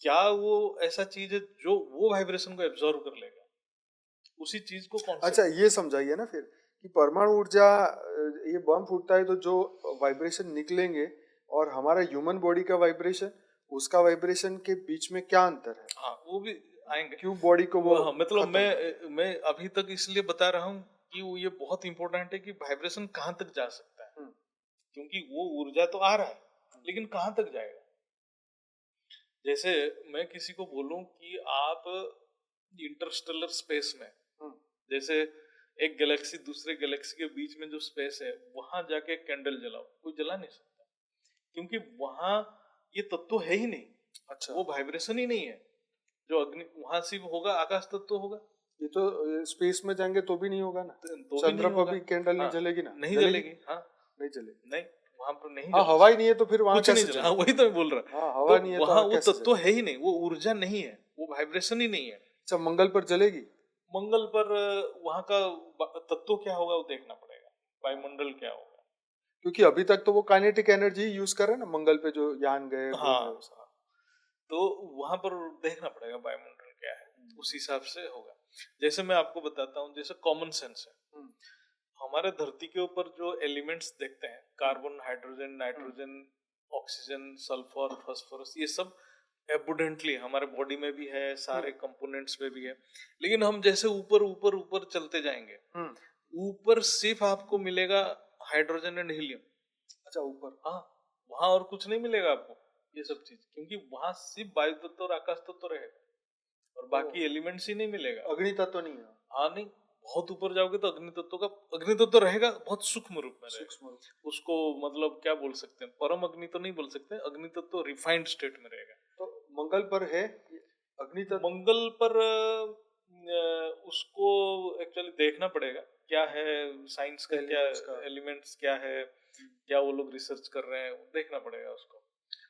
[SPEAKER 2] क्या वो ऐसा चीज है जो वो वाइब्रेशन को एब्जॉर्व कर लेगा? उसी चीज को कौन?
[SPEAKER 1] अच्छा, ये समझाइए ना फिर कि परमाणु ऊर्जा, ये बम फूटता है तो जो वाइब्रेशन निकलेंगे और हमारा ह्यूमन बॉडी का वाइब्रेशन, उसका वाइब्रेशन के बीच में क्या अंतर है?
[SPEAKER 2] हाँ, वो भी आएंगे।
[SPEAKER 1] क्यों बॉडी को वो,
[SPEAKER 2] मतलब मैं अभी तक इसलिए बता रहा हूँ कि वो ये बहुत इंपॉर्टेंट है कि वाइब्रेशन कहाँ तक जा सकता है, क्योंकि वो ऊर्जा तो आ रहा है, लेकिन कहाँ तक जाएगा? जैसे मैं किसी को बोलूं कि आप इंटरस्टेलर स्पेस में, जैसे एक गैलेक्सी दूसरे गैलेक्सी के बीच में जो स्पेस है, वहां जाके कैंडल जलाओ, कोई जला नहीं सकता, क्योंकि वहां ये तत्व है ही नहीं। अच्छा, वो वाइब्रेशन ही नहीं है। जो अग्नि वहां सिर्फ होगा, आकाश तत्व होगा।
[SPEAKER 1] ये तो स्पेस में जाएंगे तो भी नहीं होगा ना,
[SPEAKER 2] तो
[SPEAKER 1] चंद्र पर भी कैंडल नहीं जलेगी ना,
[SPEAKER 2] नहीं जलेगी। हाँ,
[SPEAKER 1] नहीं जलेगी,
[SPEAKER 2] नहीं, वहां पर नहीं,
[SPEAKER 1] हवा ही नहीं है तो फिर वहां
[SPEAKER 2] कुछ नहीं जला। वही तो मैं बोल रहा,
[SPEAKER 1] हवा नहीं है तो
[SPEAKER 2] वहां वो तत्व है ही नहीं, वो ऊर्जा नहीं है, वो वाइब्रेशन ही नहीं है।
[SPEAKER 1] अच्छा, मंगल पर जलेगी?
[SPEAKER 2] मंगल पर वहां का तत्व क्या होगा वो देखना पड़ेगा, वायुमंडल क्या होगा,
[SPEAKER 1] क्योंकि अभी तक तो वो काइनेटिक एनर्जी यूज कर रहे हैं ना, मंगल पे जो यान गए।
[SPEAKER 2] हाँ, तो वहां पर देखना पड़ेगा वायुमंडल क्या है, उस हिसाब से होगा। जैसे मैं आपको बताता हूँ, जैसे कॉमन सेंस है, हमारे धरती के ऊपर जो एलिमेंट्स देखते हैं, carbon, hydrogen, nitrogen, oxygen, sulphur, phosphorus, ये सब एबुडेंटली हमारे बॉडी में भी है, सारे कंपोनेंट्स में भी है, लेकिन हम जैसे ऊपर ऊपर ऊपर चलते जाएंगे, ऊपर सिर्फ आपको मिलेगा हाइड्रोजन एंड हीलियम।
[SPEAKER 1] अच्छा, ऊपर।
[SPEAKER 2] हाँ, वहां और कुछ नहीं मिलेगा आपको ये सब चीज, क्योंकि वहां सिर्फ वायु तत्व और आकाश तत्व रहेगा और बाकी एलिमेंट्स ही नहीं मिलेगा।
[SPEAKER 1] अग्नि तत्व नहीं है।
[SPEAKER 2] हाँ नहीं, बहुत ऊपर जाओगे तो अग्नि तत्व रहेगा, बहुत सूक्ष्म रूप में रहेगा।
[SPEAKER 1] सूक्ष्म रूप।
[SPEAKER 2] उसको मतलब क्या बोल सकते हैं, परम अग्नि तो नहीं बोल सकते, अग्नि तत्व रिफाइंड स्टेट में रहेगा।
[SPEAKER 1] तो मंगल पर है अग्नि तत्व?
[SPEAKER 2] मंगल पर उसको एक्चुअली देखना पड़ेगा क्या है, साइंस का क्या एलिमेंट्स क्या है, क्या वो लोग रिसर्च कर रहे हैं, देखना पड़ेगा उसको।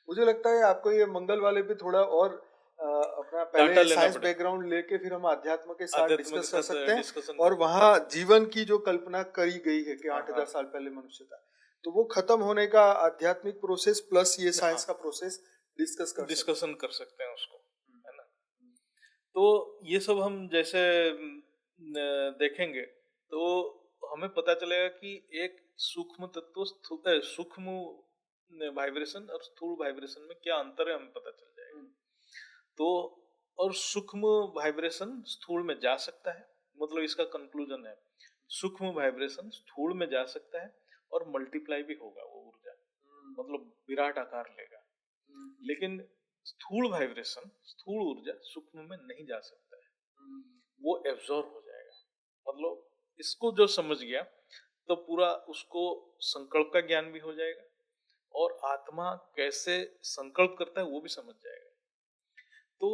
[SPEAKER 1] मुझे लगता है आपको ये मंगल वाले पे थोड़ा और अपना पहले साइंस बैकग्राउंड लेके फिर हम अध्यात्म के साथ डिस्कस कर सकते हैं, और वहाँ जीवन की जो कल्पना करी गई है कि 8000 साल पहले मनुष्य था, तो वो खत्म होने का आध्यात्मिक प्रोसेस प्लस ये साइंस का प्रोसेस डिस्कशन
[SPEAKER 2] कर सकते हैं उसको, है ना। तो ये सब हम जैसे देखेंगे तो हमें पता चलेगा कि एक सूक्ष्म तत्व सूक्ष्म वाइब्रेशन और स्थूल वाइब्रेशन में क्या अंतर है, हमें पता चल जाएगा। तो और सूक्ष्म वाइब्रेशन स्थूल में जा सकता है, मतलब इसका कंक्लूजन है सूक्ष्म वाइब्रेशन स्थूल में जा सकता है और मल्टीप्लाई भी होगा वो ऊर्जा, मतलब विराट आकार लेगा। लेकिन स्थूल वाइब्रेशन, स्थूल ऊर्जा सूक्ष्म में नहीं जा सकता है, वो एब्जॉर्ब हो जाएगा। मतलब इसको जो समझ गया तो पूरा उसको संकल्प का ज्ञान भी हो जाएगा और आत्मा कैसे संकल्प करता है वो भी समझ जाएगा। तो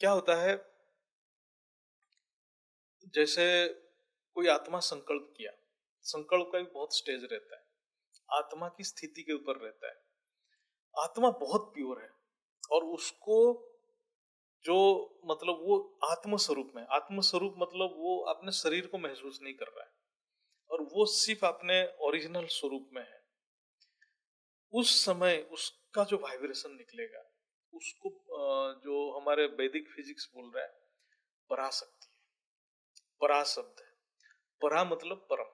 [SPEAKER 2] क्या होता है, जैसे कोई आत्मा संकल्प किया, संकल्प का भी बहुत स्टेज रहता है, आत्मा की स्थिति के ऊपर रहता है। आत्मा बहुत प्योर है और उसको जो मतलब वो आत्म स्वरूप में, आत्म स्वरूप मतलब वो अपने शरीर को महसूस नहीं कर रहा है और वो सिर्फ अपने ओरिजिनल स्वरूप में है। उस समय उसका जो वाइब्रेशन निकलेगा उसको जो हमारे वैदिक फिजिक्स बोल रहा है पराशक्ति है। परा शब्द है, परा मतलब परम,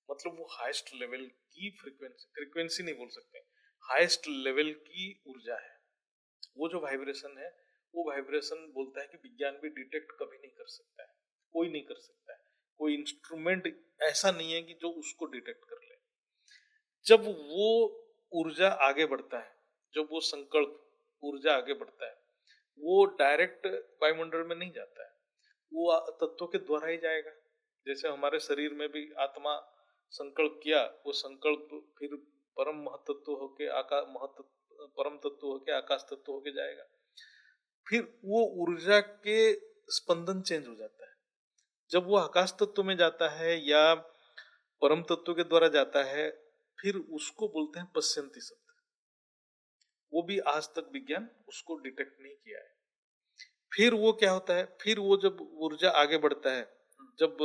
[SPEAKER 2] मतलब वो हाईएस्ट लेवल की फ्रीक्वेंसी नहीं बोल सकते, हाईएस्ट लेवल की ऊर्जा है। वो जो वाइब्रेशन है, वो वाइब्रेशन बोलता है कि विज्ञान भी डिटेक्ट कभी नहीं कर सकता है, कोई नहीं कर सकता है, कोई इंस्ट्रूमेंट ऐसा नहीं है कि जो उसको डिटेक्ट कर ले। जब वो ऊर्जा आगे बढ़ता है, जब वो संकल्प ऊर्जा आगे बढ़ता है, वो डायरेक्ट वायुमंडल में नहीं जाता है, वो तत्वों के द्वारा ही जाएगा। जैसे हमारे शरीर में भी आत्मा संकल्प किया, वो संकल्प फिर परम महतत्व होके परम तत्व होके आकाश तत्व होके जाएगा। फिर वो ऊर्जा के स्पंदन चेंज हो जाता है। जब वो आकाश तत्व में जाता है या परम तत्व के द्वारा जाता है, फिर उसको बोलते हैं पश्यंती शब्द। वो भी आज तक विज्ञान उसको डिटेक्ट नहीं किया है। फिर वो क्या होता है, फिर वो जब ऊर्जा आगे बढ़ता है, जब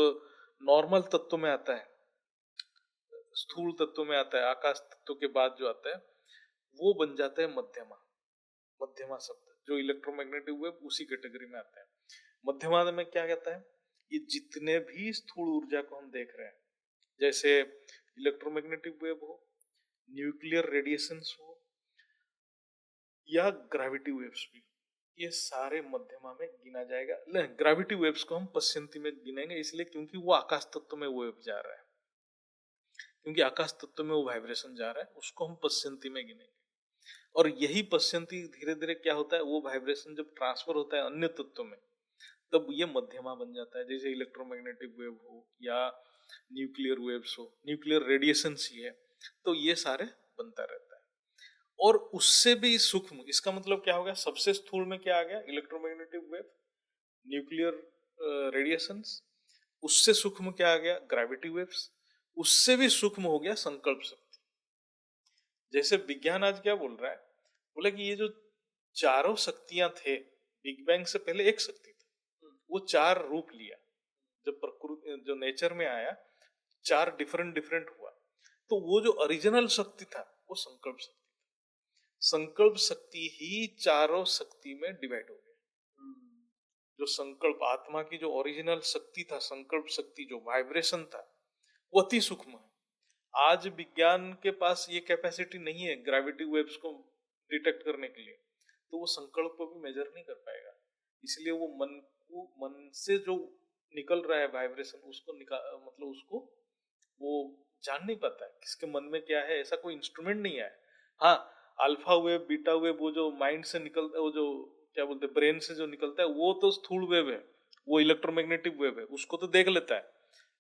[SPEAKER 2] नॉर्मल तत्व में आता है, स्थूल तत्व में आता है, आकाश तत्व के बाद जो आता है वो बन जाता है मध्यमा। मध्यमा शब्द जो इलेक्ट्रोमैग्नेटिक वेव उसी कैटेगरी में आता है। मध्यमा में क्या कहता है, ये जितने भी स्थूल ऊर्जा को हम देख रहे हैं, जैसे इलेक्ट्रोमैग्नेटिक वेव हो, न्यूक्लियर रेडिएशंस हो या ग्रेविटी वेव्स भी, ये सारे मध्यमा में गिना जाएगा। ग्रेविटी वेव्स को हम पश्यंती में गिनेंगे, इसलिए क्योंकि वो आकाश तत्व में वो वेव जा रहा है, क्योंकि आकाश तत्व में वो वाइब्रेशन जा रहा है, उसको हम पश्यंती में गिनेंगे। और यही पश्यंती धीरे धीरे क्या होता है, वो वाइब्रेशन जब ट्रांसफर होता है अन्य तत्व में, तब ये मध्यमा बन जाता है। जैसे इलेक्ट्रोमैग्नेटिक वेव हो या न्यूक्लियर वेव्स हो, न्यूक्लियर रेडिएशन ही है, तो ये सारे बनता रहता है। और उससे भी सूक्ष्म, इसका मतलब क्या हो गया, सबसे स्थूल में क्या आ गया, इलेक्ट्रोमैग्नेटिक वेव, न्यूक्लियर रेडिएशंस। उससे सूक्ष्म क्या आ गया, ग्रेविटी वेव्स। उससे भी सूक्ष्म हो गया संकल्प शक्ति। जैसे विज्ञान आज क्या बोल रहा है, बोले कि ये जो चारों शक्तियां थे, बिग बैंग से पहले एक शक्ति था, वो चार रूप लिया, जब प्रकृति जो नेचर में आया, चार डिफरेंट डिफरेंट हुआ, तो वो जो ओरिजिनल शक्ति था वो संकल्प शक्ति। संकल्प शक्ति ही चारों शक्ति में डिवाइड हो गया। जो संकल्प आत्मा की जो ओरिजिनल शक्ति था, संकल्प शक्ति जो वाइब्रेशन था, वो अति सूक्ष्म है। आज विज्ञान के पास ये कैपेसिटी नहीं है ग्रेविटी वेव्स को डिटेक्ट करने के लिए, तो वो संकल्प को भी मेजर नहीं कर पाएगा। इसलिए वो मन से जो निकल रहा है वाइब्रेशन उसको मतलब उसको वो जान नहीं पाता है किसके मन में क्या है, ऐसा कोई इंस्ट्रूमेंट नहीं है। हाँ, अल्फा वेव बीटा वेव वो जो माइंड से निकलता है, वो जो क्या बोलते हैं ब्रेन से जो निकलता है वो तो स्थूल वेव है, वो इलेक्ट्रोमैग्नेटिक वेव है, उसको तो देख लेता है।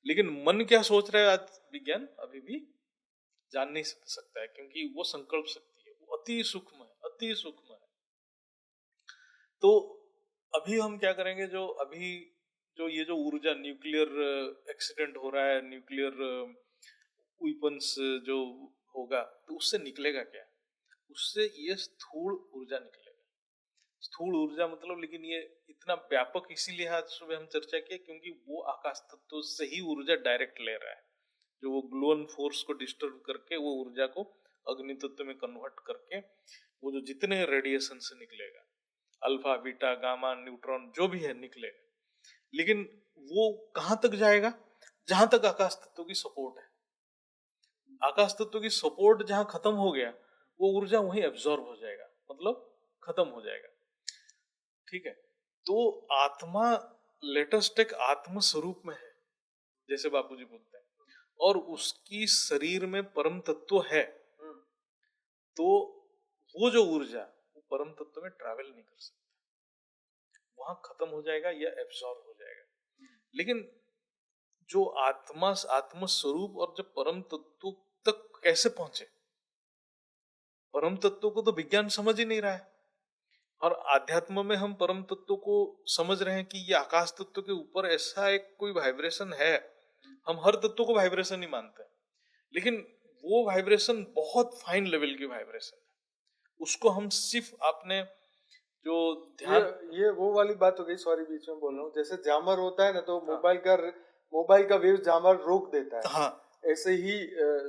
[SPEAKER 2] लेकिन मन क्या सोच रहा है आज विज्ञान अभी भी जान नहीं सकता है, क्योंकि वो संकल्प शक्ति है, वो अति सूक्ष्म है, अति सूक्ष्म है। तो अभी हम क्या करेंगे, जो ये जो ऊर्जा न्यूक्लियर एक्सीडेंट हो रहा है, न्यूक्लियर वेपन्स जो होगा, तो उससे निकलेगा क्या? उससे ये स्थूल ऊर्जा निकलेगा। स्थूल ऊर्जा मतलब, लेकिन ये इतना व्यापक इसीलिए आज सुबह हम चर्चा किया क्योंकि वो आकाश तत्व से ही ऊर्जा डायरेक्ट ले रहा है, जो वो ग्लोन फोर्स को डिस्टर्ब करके वो ऊर्जा को अग्नि तत्व में कन्वर्ट करके वो जो जितने रेडिएशन से निकलेगा, अल्फा बीटा गामा न्यूट्रॉन जो भी है निकलेगा। लेकिन वो कहां तक जाएगा? जहां तक आकाश तत्व की सपोर्ट है। आकाश तत्व की सपोर्ट जहां खत्म हो गया, वो ऊर्जा वहीं एब्जॉर्ब हो जाएगा, मतलब खत्म हो जाएगा। ठीक है, तो आत्मा लेटेस्ट एक आत्म स्वरूप में है, जैसे बापूजी बोलते हैं, और उसकी शरीर में परम तत्व है, तो वो जो ऊर्जा वो परम तत्व में ट्रैवल नहीं कर सकता, वहां खत्म हो जाएगा या एब्जॉर्ब हो जाएगा। लेकिन जो आत्म स्वरूप और जो परम तत्व तक कैसे पहुंचे, परम तत्व को तो विज्ञान समझ ही नहीं रहा है, और आध्यात्म में हम परम तत्व को समझ रहे हैं कि ये आकाश तत्व के ऊपर ऐसा एक कोई वाइब्रेशन है। हम हर तत्व को वाइब्रेशन ही मानते हैं, लेकिन वो वाइब्रेशन बहुत फाइन लेवल की वाइब्रेशन है, उसको हम सिर्फ आपने जो ध्यान
[SPEAKER 1] ये वो वाली बात हो गई, सॉरी बीच में बोल रहा हूँ, जैसे जामर होता है ना, तो
[SPEAKER 2] हाँ।
[SPEAKER 1] मोबाइल का वेव जामर रोक देता है।
[SPEAKER 2] हाँ,
[SPEAKER 1] ऐसे ही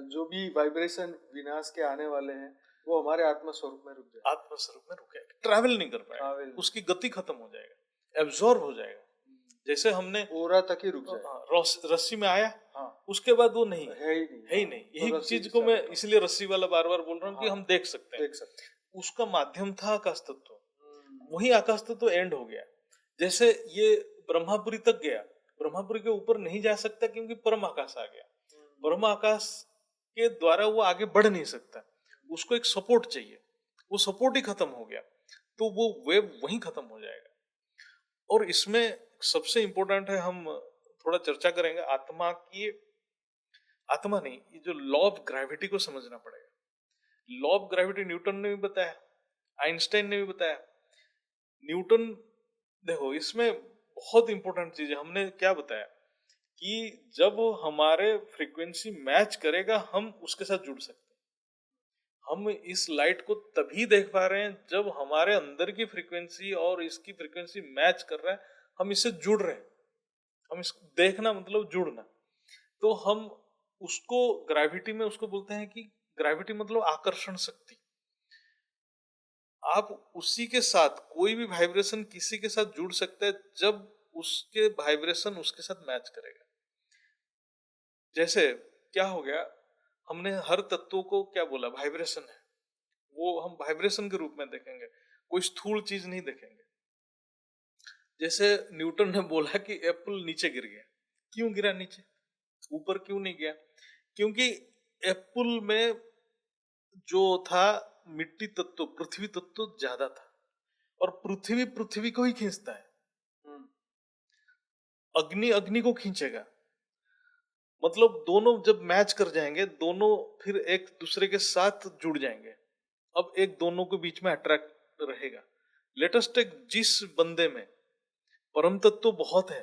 [SPEAKER 1] जो भी वाइब्रेशन विनाश के आने वाले हैं वो हमारे आत्म स्वरूप में रुक जाए,
[SPEAKER 2] आत्म स्वरूप में रुकेगा, ट्रैवल नहीं कर पाएगा, उसकी गति खत्म हो जाएगा, एब्जॉर्ब हो जाएगा। जैसे हमने
[SPEAKER 1] ओरा तक ही रुक जाए,
[SPEAKER 2] रस्सी में आया,
[SPEAKER 1] हाँ,
[SPEAKER 2] उसके बाद वो नहीं
[SPEAKER 1] है ही नहीं,
[SPEAKER 2] है ही नहीं।
[SPEAKER 1] तो
[SPEAKER 2] यही
[SPEAKER 1] रस्सी
[SPEAKER 2] चीज
[SPEAKER 1] के
[SPEAKER 2] को मैं
[SPEAKER 1] साथ
[SPEAKER 2] इसलिए रस्सी वाला बार बार बोल रहा हूँ कि हम देख सकते हैं,
[SPEAKER 1] देख
[SPEAKER 2] उसका माध्यम था आकाश तत्व, वही आकाश तत्व एंड हो गया। जैसे ये ब्रह्मापुरी तक गया, ब्रह्मापुरी के ऊपर नहीं जा सकता क्योंकि परम आकाश आ गया, परम आकाश के द्वारा वो आगे बढ़ नहीं सकता, उसको एक सपोर्ट चाहिए, वो सपोर्ट ही खत्म हो गया, तो वो वेव वहीं खत्म हो जाएगा। और इसमें सबसे इंपॉर्टेंट है, हम थोड़ा चर्चा करेंगे आत्मा की, आत्मा नहीं, ये जो लॉ ऑफ ग्रेविटी को समझना पड़ेगा। लॉ ऑफ ग्रेविटी न्यूटन ने भी बताया, आइंस्टाइन ने भी बताया। न्यूटन, देखो इसमें बहुत इंपॉर्टेंट चीज है, हमने क्या बताया कि जब हमारे फ्रीक्वेंसी मैच करेगा हम उसके साथ जुड़ सकते हैं। हम इस लाइट को तभी देख पा रहे हैं जब हमारे अंदर की फ्रीक्वेंसी और इसकी फ्रीक्वेंसी मैच कर रहा है, हम इससे जुड़ रहे हैं। हम इसको देखना मतलब जुड़ना, तो हम उसको ग्रेविटी में उसको बोलते हैं कि ग्रेविटी मतलब आकर्षण शक्ति। आप उसी के साथ कोई भी वाइब्रेशन किसी के साथ जुड़ सकता है जब उसके वाइब्रेशन उसके साथ मैच करेगा। जैसे क्या हो गया, हमने हर तत्व को क्या बोला, वाइब्रेशन है, वो हम वाइब्रेशन के रूप में देखेंगे, कोई स्थूल चीज नहीं देखेंगे। जैसे न्यूटन ने बोला कि एप्पल नीचे गिर गया, क्यों गिरा नीचे, ऊपर क्यों नहीं गया? क्योंकि एप्पल में जो था मिट्टी तत्व, पृथ्वी तत्व ज्यादा था, और पृथ्वी को ही खींचता है, अग्नि अग्नि को खींचेगा, मतलब दोनों जब मैच कर जाएंगे दोनों फिर एक दूसरे के साथ जुड़ जाएंगे, अब एक दोनों के बीच में अट्रैक्ट रहेगा। लेटेस्ट एक जिस बंदे में परम तत्व बहुत है,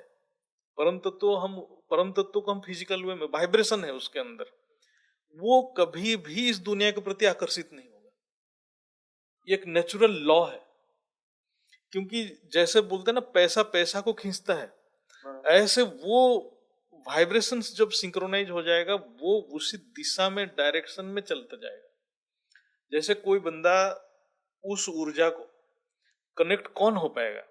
[SPEAKER 2] परम तत्व को हम फिजिकल वे में वाइब्रेशन है उसके अंदर, वो कभी भी इस दुनिया के प्रति आकर्षित नहीं होगा। ये एक नेचुरल लॉ है, क्योंकि जैसे बोलते हैं ना पैसा पैसा को खींचता है, ऐसे वो वाइब्रेशंस जब सिंक्रोनाइज हो जाएगा वो उसी दिशा में डायरेक्शन में चलता जाएगा। जैसे कोई बंदा उस ऊर्जा को कनेक्ट कौन हो पाएगा,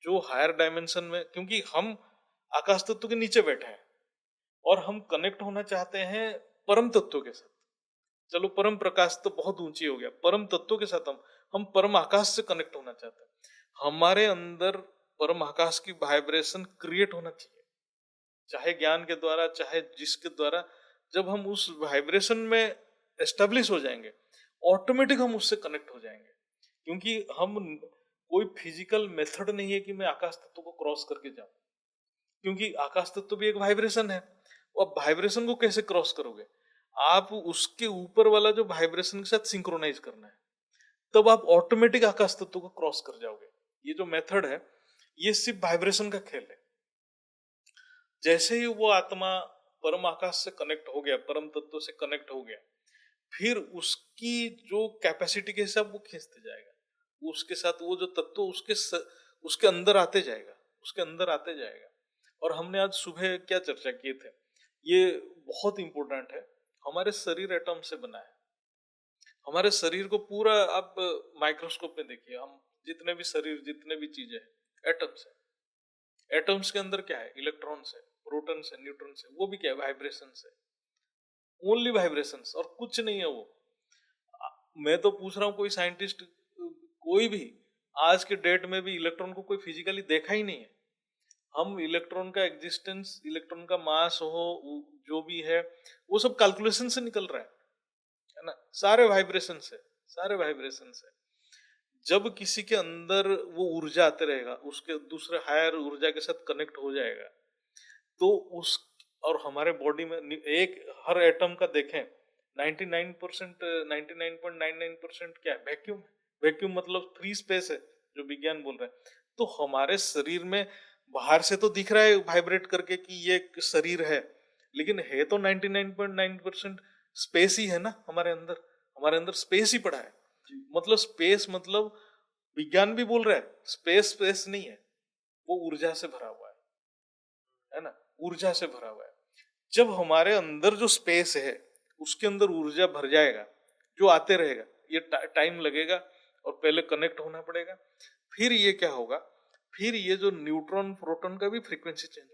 [SPEAKER 2] जो हायर डायमेंशन में, क्योंकि हम आकाश तत्व के नीचे बैठे हैं और हम कनेक्ट होना चाहते हैं परम तत्व के साथ। चलो परम प्रकाश तो बहुत ऊंची हो गया, परम तत्व के साथ हम हम परम आकाश से कनेक्ट होना चाहते हैं। हमारे अंदर परम आकाश की वाइब्रेशन क्रिएट होना चाहिए, चाहे ज्ञान के द्वारा, चाहे जिसके द्वारा। जब हम उस वाइब्रेशन में एस्टेब्लिश हो जाएंगे, ऑटोमेटिक हम उससे कनेक्ट हो जाएंगे। क्योंकि हम कोई फिजिकल मेथड नहीं है कि मैं आकाश तत्व को क्रॉस करके जाऊं, क्योंकि आकाश तत्व भी एक वाइब्रेशन है। अब वाइब्रेशन को कैसे क्रॉस करोगे? आप उसके ऊपर वाला जो वाइब्रेशन के साथ सिंक्रोनाइज करना है, तब आप ऑटोमेटिक आकाश तत्व को क्रॉस कर जाओगे। ये जो मेथड है, ये सिर्फ वाइब्रेशन का खेल है। जैसे ही वो आत्मा परम आकाश से कनेक्ट हो गया, परम तत्व से कनेक्ट हो गया, फिर उसकी जो कैपेसिटी के हिसाब वो खींचते जाएगा, उसके साथ वो जो तत्व उसके अंदर आते जाएगा, उसके अंदर आते जाएगा। और हमने आज सुबह क्या चर्चा किए थे, ये बहुत इंपॉर्टेंट है। हमारे शरीर एटम से बना है। हमारे शरीर को पूरा आप माइक्रोस्कोप में देखिए, हम जितने भी शरीर, जितने भी चीजें हैं, एटम्स है। एटम्स के अंदर क्या है? इलेक्ट्रॉन्स है, प्रोटॉन्स है, न्यूट्रॉन्स है। वो भी क्या है? वाइब्रेशंस है, ओनली वाइब्रेशंस, और कुछ नहीं है वो। मैं तो पूछ रहा हूँ, कोई साइंटिस्ट, कोई भी आज के डेट में भी इलेक्ट्रॉन को कोई फिजिकली देखा ही नहीं है। हम इलेक्ट्रॉन का एग्जिस्टेंस, इलेक्ट्रॉन का मास हो, जो भी है, वो सब कैलकुलेशन से निकल रहा है ना। सारे वाइब्रेशन से, सारे वाइब्रेशन से। जब किसी के अंदर वो ऊर्जा आते रहेगा, उसके दूसरे हायर ऊर्जा के साथ कनेक्ट हो जाएगा, तो उस, और हमारे बॉडी में एक हर एटम का देखें 99%, 99.99% क्या है? वैक्यूम। वैक्यूम मतलब फ्री स्पेस है, जो विज्ञान बोल रहे हैं। तो हमारे शरीर में बाहर से तो दिख रहा है वाइब्रेट करके कि ये एक शरीर है, लेकिन है तो 99.9% स्पेस ही है ना हमारे अंदर। हमारे अंदर स्पेस ही पड़ा है। मतलब स्पेस, मतलब विज्ञान भी बोल रहा है स्पेस स्पेस नहीं है, वो ऊर्जा से भरा हुआ है ना, ऊर्जा से भरा हुआ है। जब हमारे अंदर जो स्पेस है, उसके अंदर ऊर्जा भर जाएगा, जो आते रहेगा, ये टाइम लगेगा, और पहले कनेक्ट होना पड़ेगा। फिर ये क्या होगा? फिर ये जो न्यूट्रॉन प्रोटॉन का भी फ्रीक्वेंसी चेंज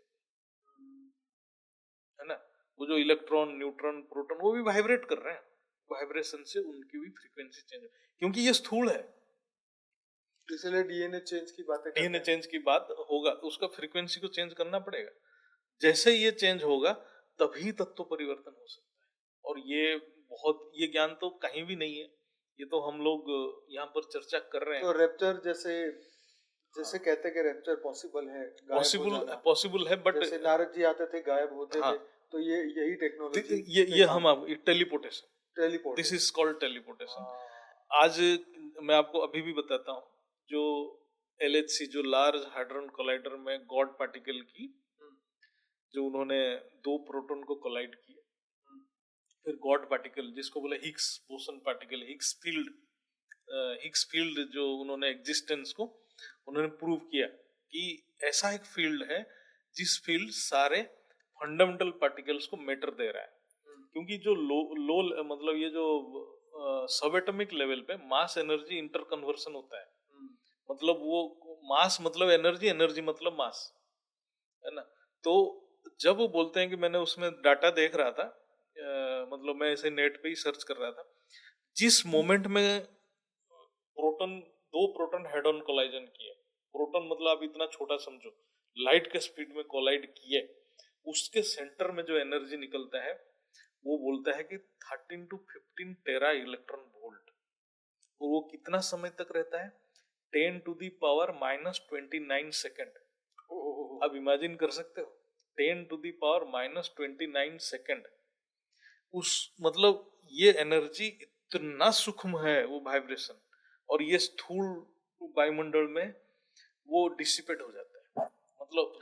[SPEAKER 2] है ना। वो जो इलेक्ट्रॉन, न्यूट्रॉन, प्रोटॉन, वो भी वाइब्रेट कर रहे हैं। वाइब्रेशन से उनकी भी फ्रीक्वेंसी चेंज, क्योंकि ये स्थूल है।
[SPEAKER 1] इसलिए डीएनए चेंज की बातें करते
[SPEAKER 2] डीएनए
[SPEAKER 1] हैं।
[SPEAKER 2] चेंज की बात होगा, उसका फ्रीक्वेंसी को चेंज करना पड़ेगा। जैसे ये चेंज होगा, तभी तत्व परिवर्तन हो सकता है। और ये ज्ञान तो कहीं भी नहीं है, ये तो हम लोग यहाँ पर चर्चा कर रहे हैं।
[SPEAKER 1] तो रैप्चर जैसे कहते हैं कि रैप्चर पॉसिबल है, गायब हो जाना
[SPEAKER 2] पॉसिबल है, बट
[SPEAKER 1] जैसे नारद जी आते थे, गायब होते
[SPEAKER 2] हाँ,
[SPEAKER 1] थे, तो यही टेक्नोलॉजी
[SPEAKER 2] ये हम आप teleportation,
[SPEAKER 1] teleport.
[SPEAKER 2] This is called teleportation. आज मैं आपको अभी भी बताता हूँ, जो LHC, जो लार्ज हाइड्रोजन कोलाइडर में गॉड पार्टिकल की, जो उन्होंने 2 प्रोटॉन को कोलाइड किए, फिर गॉड पार्टिकल, जिसको बोले Higgs boson particle, Higgs field, जो उन्होंने एग्जिस्टेंस को उन्होंने प्रूव किया कि ऐसा एक फील्ड है जिस फील्ड सारे फंडामेंटल पार्टिकल्स को मैटर दे रहा है। क्योंकि जो लो मतलब ये जो सब एटॉमिक लेवल पे मास एनर्जी इंटर कन्वर्सन होता है, मतलब वो मास मतलब एनर्जी, एनर्जी मतलब मास, है ना। तो जब वो बोलते हैं कि मैंने उसमें डाटा देख रहा था, मतलब मैं ऐसे नेट पे ही सर्च कर रहा था, जिस मोमेंट में दो प्रोटॉन हेड ऑन कोलाइजन किए, प्रोटॉन मतलब आप इतना छोटा समझो, लाइट के स्पीड में कोलाइड किए, उसके सेंटर में जो एनर्जी निकलता है, वो बोलता है कि 13 to 15 टेरा इलेक्ट्रॉन वोल्ट। और वो कितना समय तक रहता है? 10 to the power -29 सेकेंड। आप इमेजिन कर सकते हो, 10 to the power -29 सेकेंड। उस मतलब ये एनर्जी इतना सूक्ष्म है, वो वाइब्रेशन, और ये स्थूल वायुमंडल में वो डिसिपेट हो जाता है, मतलब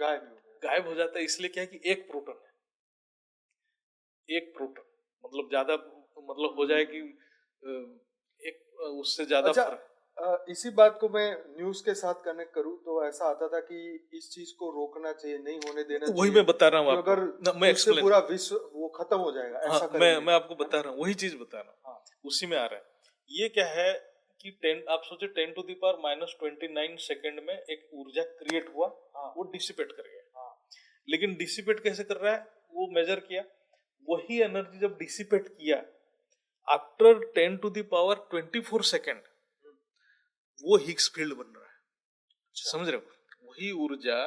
[SPEAKER 2] गायब हो जाता है। इसलिए क्या है कि एक प्रोटॉन मतलब ज्यादा, मतलब हो जाए कि एक उससे ज्यादा।
[SPEAKER 1] अच्छा, इसी बात को मैं न्यूज के साथ कनेक्ट करूं तो ऐसा आता था कि इस चीज को रोकना चाहिए, नहीं होने देना चाहिए।
[SPEAKER 2] वही मैं बता रहा हूँ आपको,
[SPEAKER 1] अगर
[SPEAKER 2] मैं
[SPEAKER 1] उससे पूरा विश्व वो खत्म हो जाएगा, ऐसा करेंगे।
[SPEAKER 2] मैं आपको बता रहा हूँ, वही चीज बता रहा हूँ, उसी में आ रहा है। ये क्या है कि 10, आप सोचे 10 to the power -29 सेकेंड में एक ऊर्जा क्रिएट हुआ, वो डिसिपेट कर गया। लेकिन डिसिपेट कैसे कर रहा है? वो मेजर किया, वही एनर्जी जब डिसिपेट किया after 10 to the power 24 second, वो हिग्स फील्ड बन रहा है। समझ रहे हो? वही ऊर्जा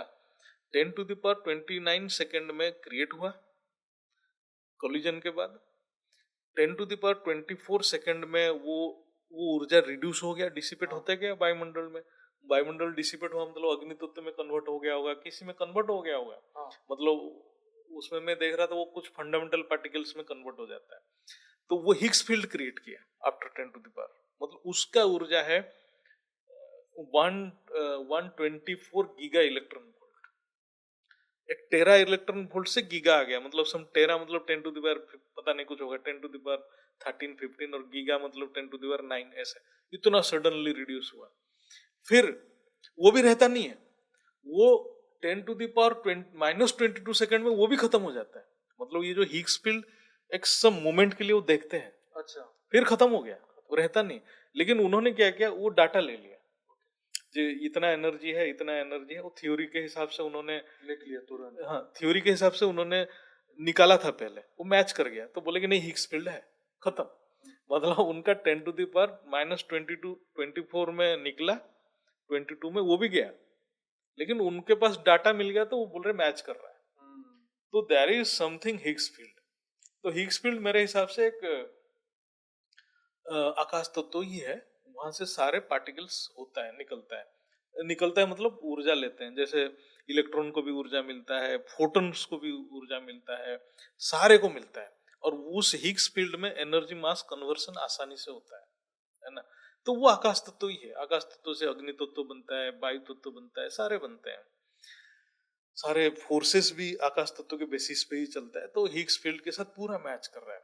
[SPEAKER 2] 10⁻29 सेकंड में क्रिएट हुआ कोलिजन के बाद, 10⁻24 सेकंड में वो ऊर्जा रिड्यूस हो गया, डिसिपेट होता गया वायुमंडल में। वायुमंडल डिसिपेट हुआ मतलब अग्नि तत्व में कन्वर्ट हो गया होगा, किसी में कन्वर्ट हो गया होगा, मतलब उसमें मैं देख रहा था वो कुछ फंडामेंटल पार्टिकल्स में कन्वर्ट हो जाता है। तो वो हिग्स फील्ड क्रिएट किया आफ्टर 10 टू द पावर, मतलब उसका ऊर्जा है 124 गीगा इलेक्ट्रॉन वोल्ट। एक टेरा इलेक्ट्रॉन वोल्ट से गीगा आ गया, मतलब सम टेरा मतलब 10 टू द पावर पता नहीं कुछ होगा, 10 टू द पावर 13 15, और गीगा मतलब 10 टू द पावर 9, ऐसे इतना सडनली रिड्यूस हुआ। फिर वो भी रहता नहीं है, वो 10 टू द पावर -22 सेकंड में वो भी खत्म हो जाता है। मतलब ये जो हिग्स फील्ड एक सम मोमेंट के लिए वो देखते हैं, अच्छा, फिर खत्म हो गया, वो रहता नहीं। लेकिन उन्होंने क्या किया, वो डाटा ले लिया, जो इतना एनर्जी है, इतना एनर्जी है, वो थ्योरी के हिसाब से उन्होंने लिख लिया तुरंत। हाँ, थ्योरी के हिसाब से उन्होंने निकाला था पहले, वो मैच कर गया, तो बोले कि नहीं हिग्स फील्ड है, खत्म। मतलब उनका 10 टू द पावर -24 में निकला, 22 में वो भी गया, लेकिन उनके पास डाटा मिल गया तो वो बोल रहे मैच कर रहा है। तो there is something Higgs field. तो हिग्स फील्ड मेरे हिसाब से एक आकाश तत्व ही है, वहां से सारे पार्टिकल्स होता है, निकलता है मतलब ऊर्जा लेते हैं। जैसे इलेक्ट्रॉन को भी ऊर्जा मिलता है, फोटॉन्स को भी ऊर्जा मिलता है, सारे को मिलता है, और उस हिग्स फील्ड में एनर्जी मास कन्वर्सन आसानी से होता है ना। तो वो आकाश तत्व ही है। आकाश तत्व से अग्नि तत्व बनता है, वायु तत्व बनता है, सारे बनते हैं, सारे फोर्सेस भी आकाश तत्व के बेसिस पे ही चलता है। तो हिग्स फील्ड के साथ पूरा मैच कर रहा है।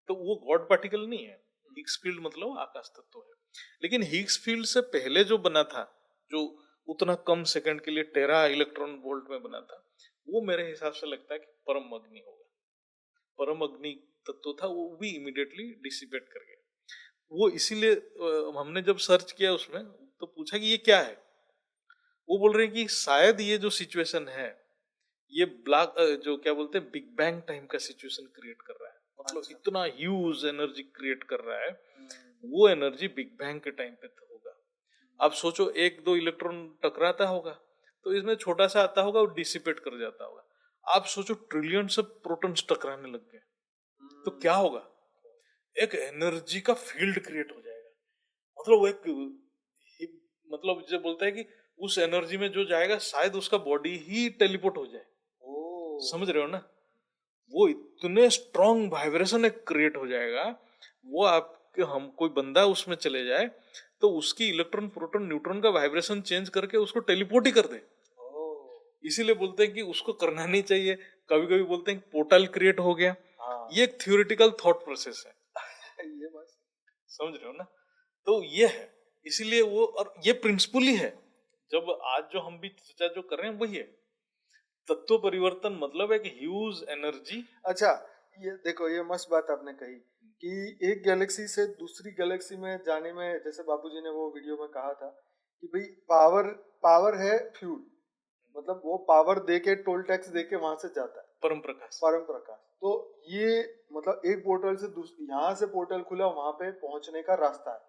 [SPEAKER 2] तो वो गॉड पार्टिकल नहीं है, हिग्स फील्ड मतलब आकाश तत्व है। लेकिन हिग्स फील्ड से पहले जो बना था, जो उतना कम सेकंड के लिए टेरा इलेक्ट्रॉन वोल्ट में बना था, वो मेरे हिसाब से लगता है कि परम अग्नि होगा। परम अग्नि तत्व था, वो भी इमीडिएटली डिसिपेट कर गया। वो इसीलिए हमने जब सर्च किया उसमें तो पूछा कि ये क्या है, वो बोल रहे हैं कि शायद ये जो सिचुएशन है, ये ब्लैक जो क्या बोलते हैं बिग बैंग टाइम का सिचुएशन क्रिएट कर रहा है। मतलब अच्छा, इतना ह्यूज एनर्जी क्रिएट कर रहा है, वो एनर्जी बिग बैंग के टाइम पे होगा। आप सोचो, एक दो इलेक्ट्रॉन टकराता होगा तो इसमें छोटा सा आता होगा, वो डिसिपेट कर जाता होगा। आप सोचो ट्रिलियन से प्रोटॉन्स टकराने लग गए तो क्या होगा, एक एनर्जी का फील्ड क्रिएट हो जाएगा। मतलब वो एक मतलब जो बोलता है कि उस एनर्जी में जो जाएगा शायद उसका बॉडी ही टेलीपोर्ट हो जाए। समझ रहे हो ना? वो इतने स्ट्रॉन्ग वाइब्रेशन एक क्रिएट हो जाएगा, वो आपके हम कोई बंदा उसमें चले जाए तो उसकी इलेक्ट्रॉन प्रोटॉन न्यूट्रॉन का वाइब्रेशन चेंज करके उसको टेलीपोर्ट ही कर दे। इसीलिए बोलते हैं कि उसको करना नहीं चाहिए। कभी कभी बोलते हैं पोर्टल क्रिएट हो गया। ये एक थ्योरेटिकल थॉट प्रोसेस है। ये बात समझ रहे हो ना? तो ये है, इसीलिए वो, और ये प्रिंसिपल ही है। जब आज जो हम भी चर्चा जो कर रहे हैं वही है, तत्व परिवर्तन मतलब एक ह्यूज एनर्जी। अच्छा, ये देखो, ये मस्त बात आपने कही कि एक गैलेक्सी से दूसरी गैलेक्सी में जाने में, जैसे बापूजी ने वो वीडियो में कहा था कि भाई पावर है फ्यूल, मतलब वो पावर दे के, टोल टैक्स दे के वहां से जाता है, परम प्रकाश। तो ये मतलब एक पोर्टल से यहाँ से पोर्टल खुला, वहां पे पहुंचने का रास्ता है।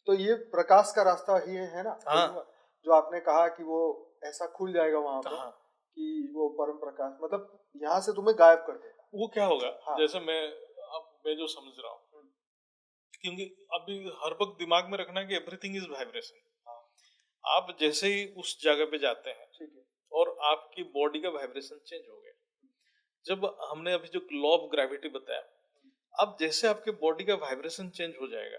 [SPEAKER 2] तो ये प्रकाश का रास्ता ही है ना? हाँ। जो आपने कहा कि वो ऐसा खुल जाएगा वहां पे। हाँ। कि वो परम प्रकाश मतलब यहाँ से तुम्हें गायब कर देगा। वो क्या होगा? हाँ। जैसे मैं जो समझ रहा हूँ, क्योंकि अभी हर वक्त दिमाग में रखना कि एवरीथिंग इज वाइब्रेशन। आप जैसे ही उस जगह पे जाते हैं, ठीक है, और आपकी बॉडी का वाइब्रेशन चेंज हो गया। जब हमने अभी जो लॉ ऑफ ग्रेविटी बताया, अब जैसे आपके बॉडी का वाइब्रेशन चेंज हो जाएगा,